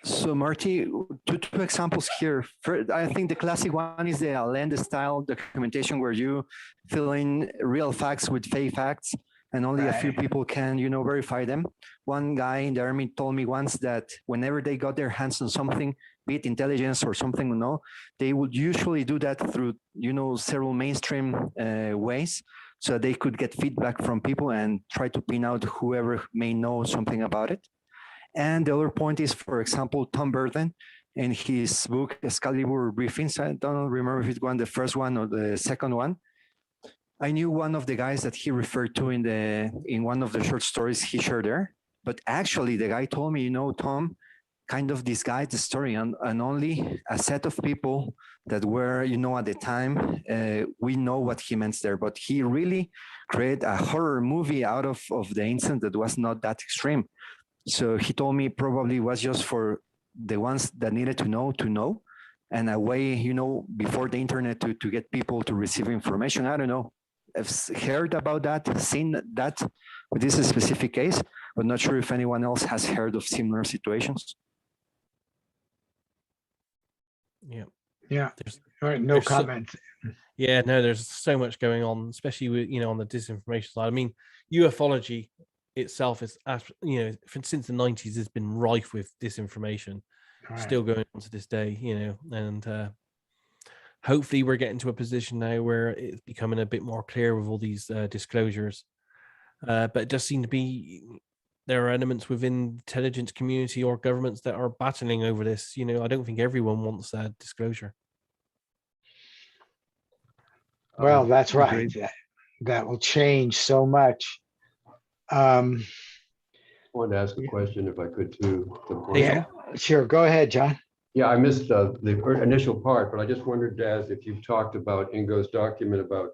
So Marty, two examples here. I think the classic one is the Allende style documentation where you fill in real facts with fake facts and only a few Right. people can, verify them. One guy in the army told me once that whenever they got their hands on something, be it intelligence or something, they would usually do that through, several mainstream ways so they could get feedback from people and try to pin out whoever may know something about it. And the other point is, for example, Tom Burden in his book Excalibur Briefings. I don't remember if it was the first one or the second one. I knew one of the guys that he referred to in one of the short stories he shared there. But actually, the guy told me, Tom kind of disguised the story, and only a set of people that were, at the time, we know what he meant there. But he really created a horror movie out of the incident that was not that extreme. So he told me probably was just for the ones that needed to know, and a way, before the internet to get people to receive information. I don't know. I've heard about that, seen that with this specific case, but not sure if anyone else has heard of similar situations. Yeah. Yeah. There's, All right. No comment. Yeah, no, there's so much going on, especially with, on the disinformation side. I mean, ufology itself is, since the 90s, has been rife with disinformation, still going on to this day, and hopefully we're getting to a position now where it's becoming a bit more clear with all these disclosures. But it does seem to be there are elements within the intelligence community or governments that are battling over this. I don't think everyone wants disclosure. Well, that's right. That will change so much. I wanted to ask a question if I could too. Yeah, sure. Go ahead, John. Yeah, I missed the initial part, but I just wondered, Daz, if you've talked about Ingo's document about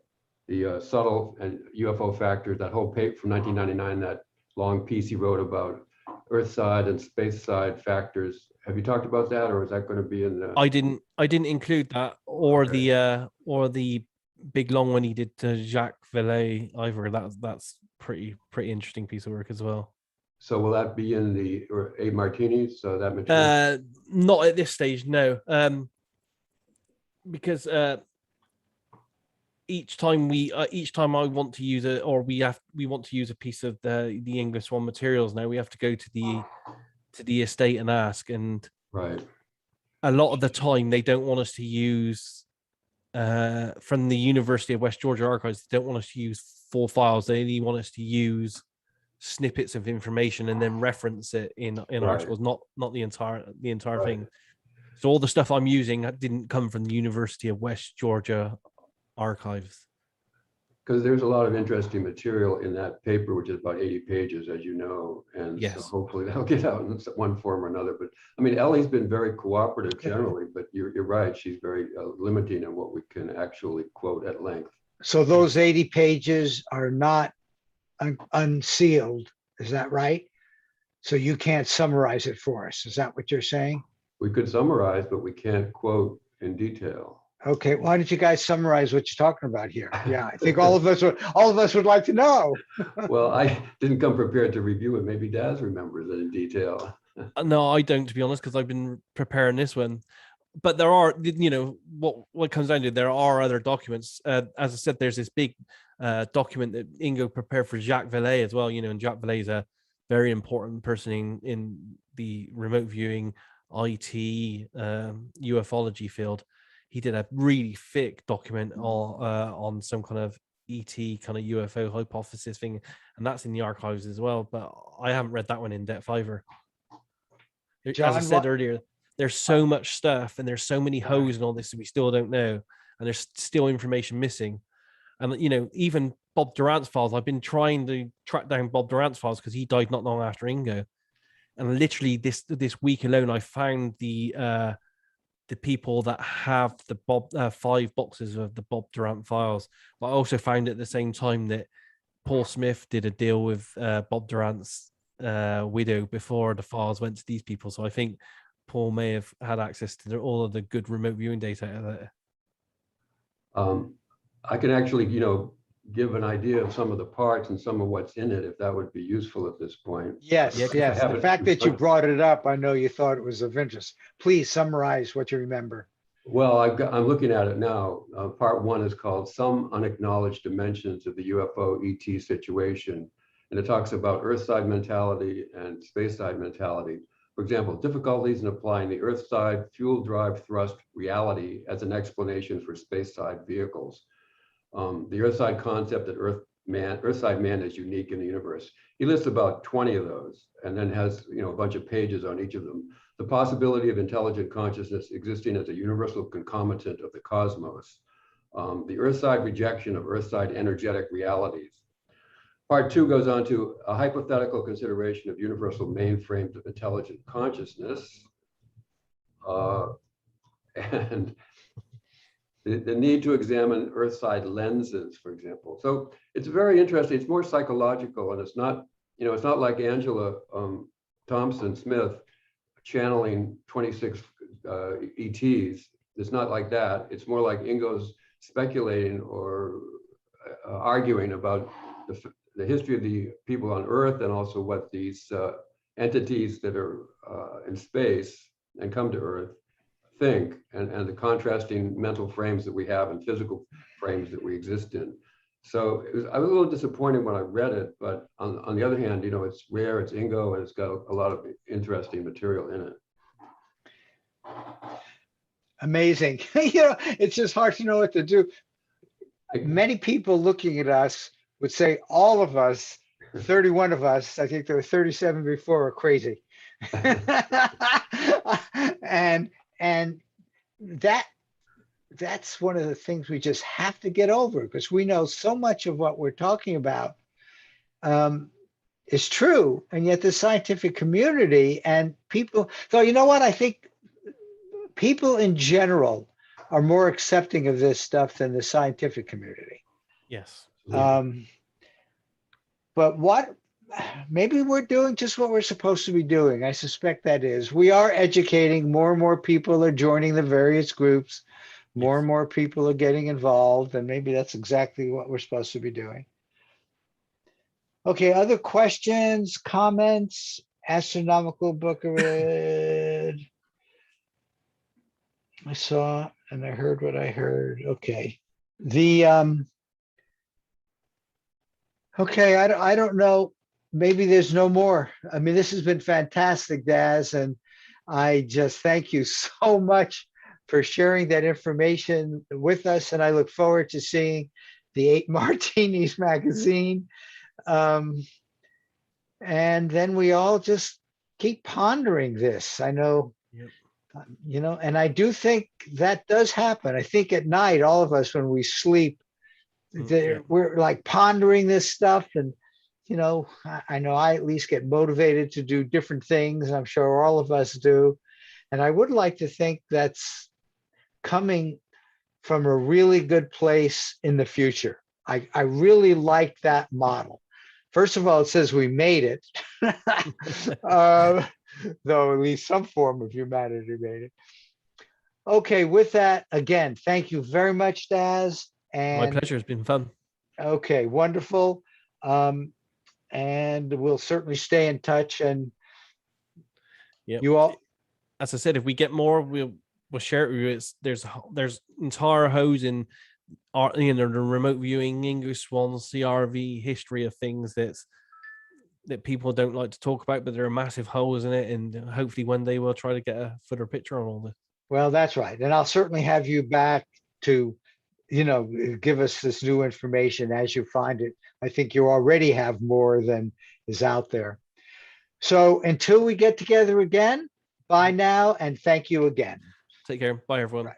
the subtle and UFO factors, that whole paper from 1999, that long piece he wrote about Earth side and space side factors. Have you talked about that, or is that going to be in the? I didn't include that, or the big long one he did to Jacques Vallée either. That's pretty interesting piece of work as well. So will that be in the A martinis? So that material? Not at this stage, no. Because each time I want to use it, or we want to use a piece of the Ingo Swann materials, now we have to go to the estate and ask, and right. A lot of the time they don't want us to use from the University of West Georgia archives. They don't want us to use full files. They only want us to use snippets of information and then reference it in articles, not the entire right. thing. So all the stuff I'm using didn't come from the University of West Georgia archives. Because there's a lot of interesting material in that paper, which is about 80 pages, as you know, and yes. So hopefully that'll get out in one form or another. But I mean, Ellie's been very cooperative generally, but you're right, she's very limiting in what we can actually quote at length. So those 80 pages are not unsealed, is that right? So you can't summarize it for us, is that what you're saying? We could summarize, but we can't quote in detail. Okay, why don't you guys summarize what you're talking about here? Yeah, I think all of us would like to know. Well, I didn't come prepared to review it. Maybe Daz remembers it in detail. No, I don't, to be honest, because I've been preparing this one. But there are, what comes down to, there are other documents. As I said, there's this big document that Ingo prepared for Jacques Vallée as well, and Jacques Vallée is a very important person in the remote viewing, IT, ufology field. He did a really thick document on some kind of ET kind of UFO hypothesis thing, and that's in the archives as well. But I haven't read that one in depth either. John, as I said earlier, there's so much stuff and there's so many holes and all this that we still don't know, and there's still information missing. And even Bob Durant's files, I've been trying to track down Bob Durant's files because he died not long after Ingo. And literally this week alone, I found the people that have the 5 boxes of the Bob Durant files. But I also found at the same time that Paul Smith did a deal with Bob Durant's widow before the files went to these people. So I think Paul may have had access to all of the good remote viewing data out of it. I can actually, give an idea of some of the parts and some of what's in it, if that would be useful at this point. Yes, Yeah, 'cause I yes. The haven't- fact that you brought it up, I know you thought it was of interest. Please summarize what you remember. Well, I'm looking at it now. Part one is called Some Unacknowledged Dimensions of the UFO ET Situation. And it talks about Earthside mentality and space-side mentality. For example, difficulties in applying the Earthside fuel drive thrust reality as an explanation for space-side vehicles. The Earthside concept that Earthside man is unique in the universe. He lists about 20 of those and then has a bunch of pages on each of them. The possibility of intelligent consciousness existing as a universal concomitant of the cosmos. The Earthside rejection of Earthside energetic realities. Part two goes on to a hypothetical consideration of universal mainframes of intelligent consciousness. And the need to examine Earthside lenses, for example. So it's very interesting. It's more psychological, and it's not like Angela Thompson Smith channeling 26 ETs. It's not like that. It's more like Ingo's speculating or arguing about the history of the people on Earth, and also what these entities that are in space and come to Earth think, and the contrasting mental frames that we have and physical frames that we exist in. So I was a little disappointed when I read it, but on the other hand, it's rare, it's Ingo, and it's got a lot of interesting material in it. Amazing. It's just hard to know what to do. Many people looking at us would say all of us, 31 of us, I think there were 37 before, are crazy. And that's one of the things we just have to get over, because we know so much of what we're talking about is true, and yet the scientific community and people, so you know what, I think people in general are more accepting of this stuff than the scientific community. Yes. But maybe we're doing just what we're supposed to be doing. I suspect that is. We are educating. More and more people are joining the various groups. More and more people are getting involved, and maybe that's exactly what we're supposed to be doing. Okay, other questions, comments? Astronomical book I read. I saw and I heard what I heard. Okay. Okay, I don't know. Maybe there's no more. I mean, this has been fantastic, Daz, and I just thank you so much for sharing that information with us. And I look forward to seeing the 8 Martinis magazine. And then we all just keep pondering this. I know, and I do think that does happen. I think at night, all of us, when we sleep, we're like pondering this stuff. And, I know I at least get motivated to do different things. I'm sure all of us do. And I would like to think that's coming from a really good place in the future. I really like that model. First of all, it says we made it, though at least some form of humanity made it. Okay, with that, again, thank you very much, Daz. And my pleasure. It's been fun. Okay, wonderful. And we'll certainly stay in touch. And you all, as I said, if we get more, we'll share it with you. There's entire hose in the remote viewing, Ingo Swann, CRV history of things that people don't like to talk about, but there are massive holes in it, and hopefully one day we'll try to get a footer picture on all this. Well, that's right. And I'll certainly have you back to give us this new information as you find it. I think you already have more than is out there. So until we get together again, bye now, and thank you again. Take care. Bye, everyone. Right.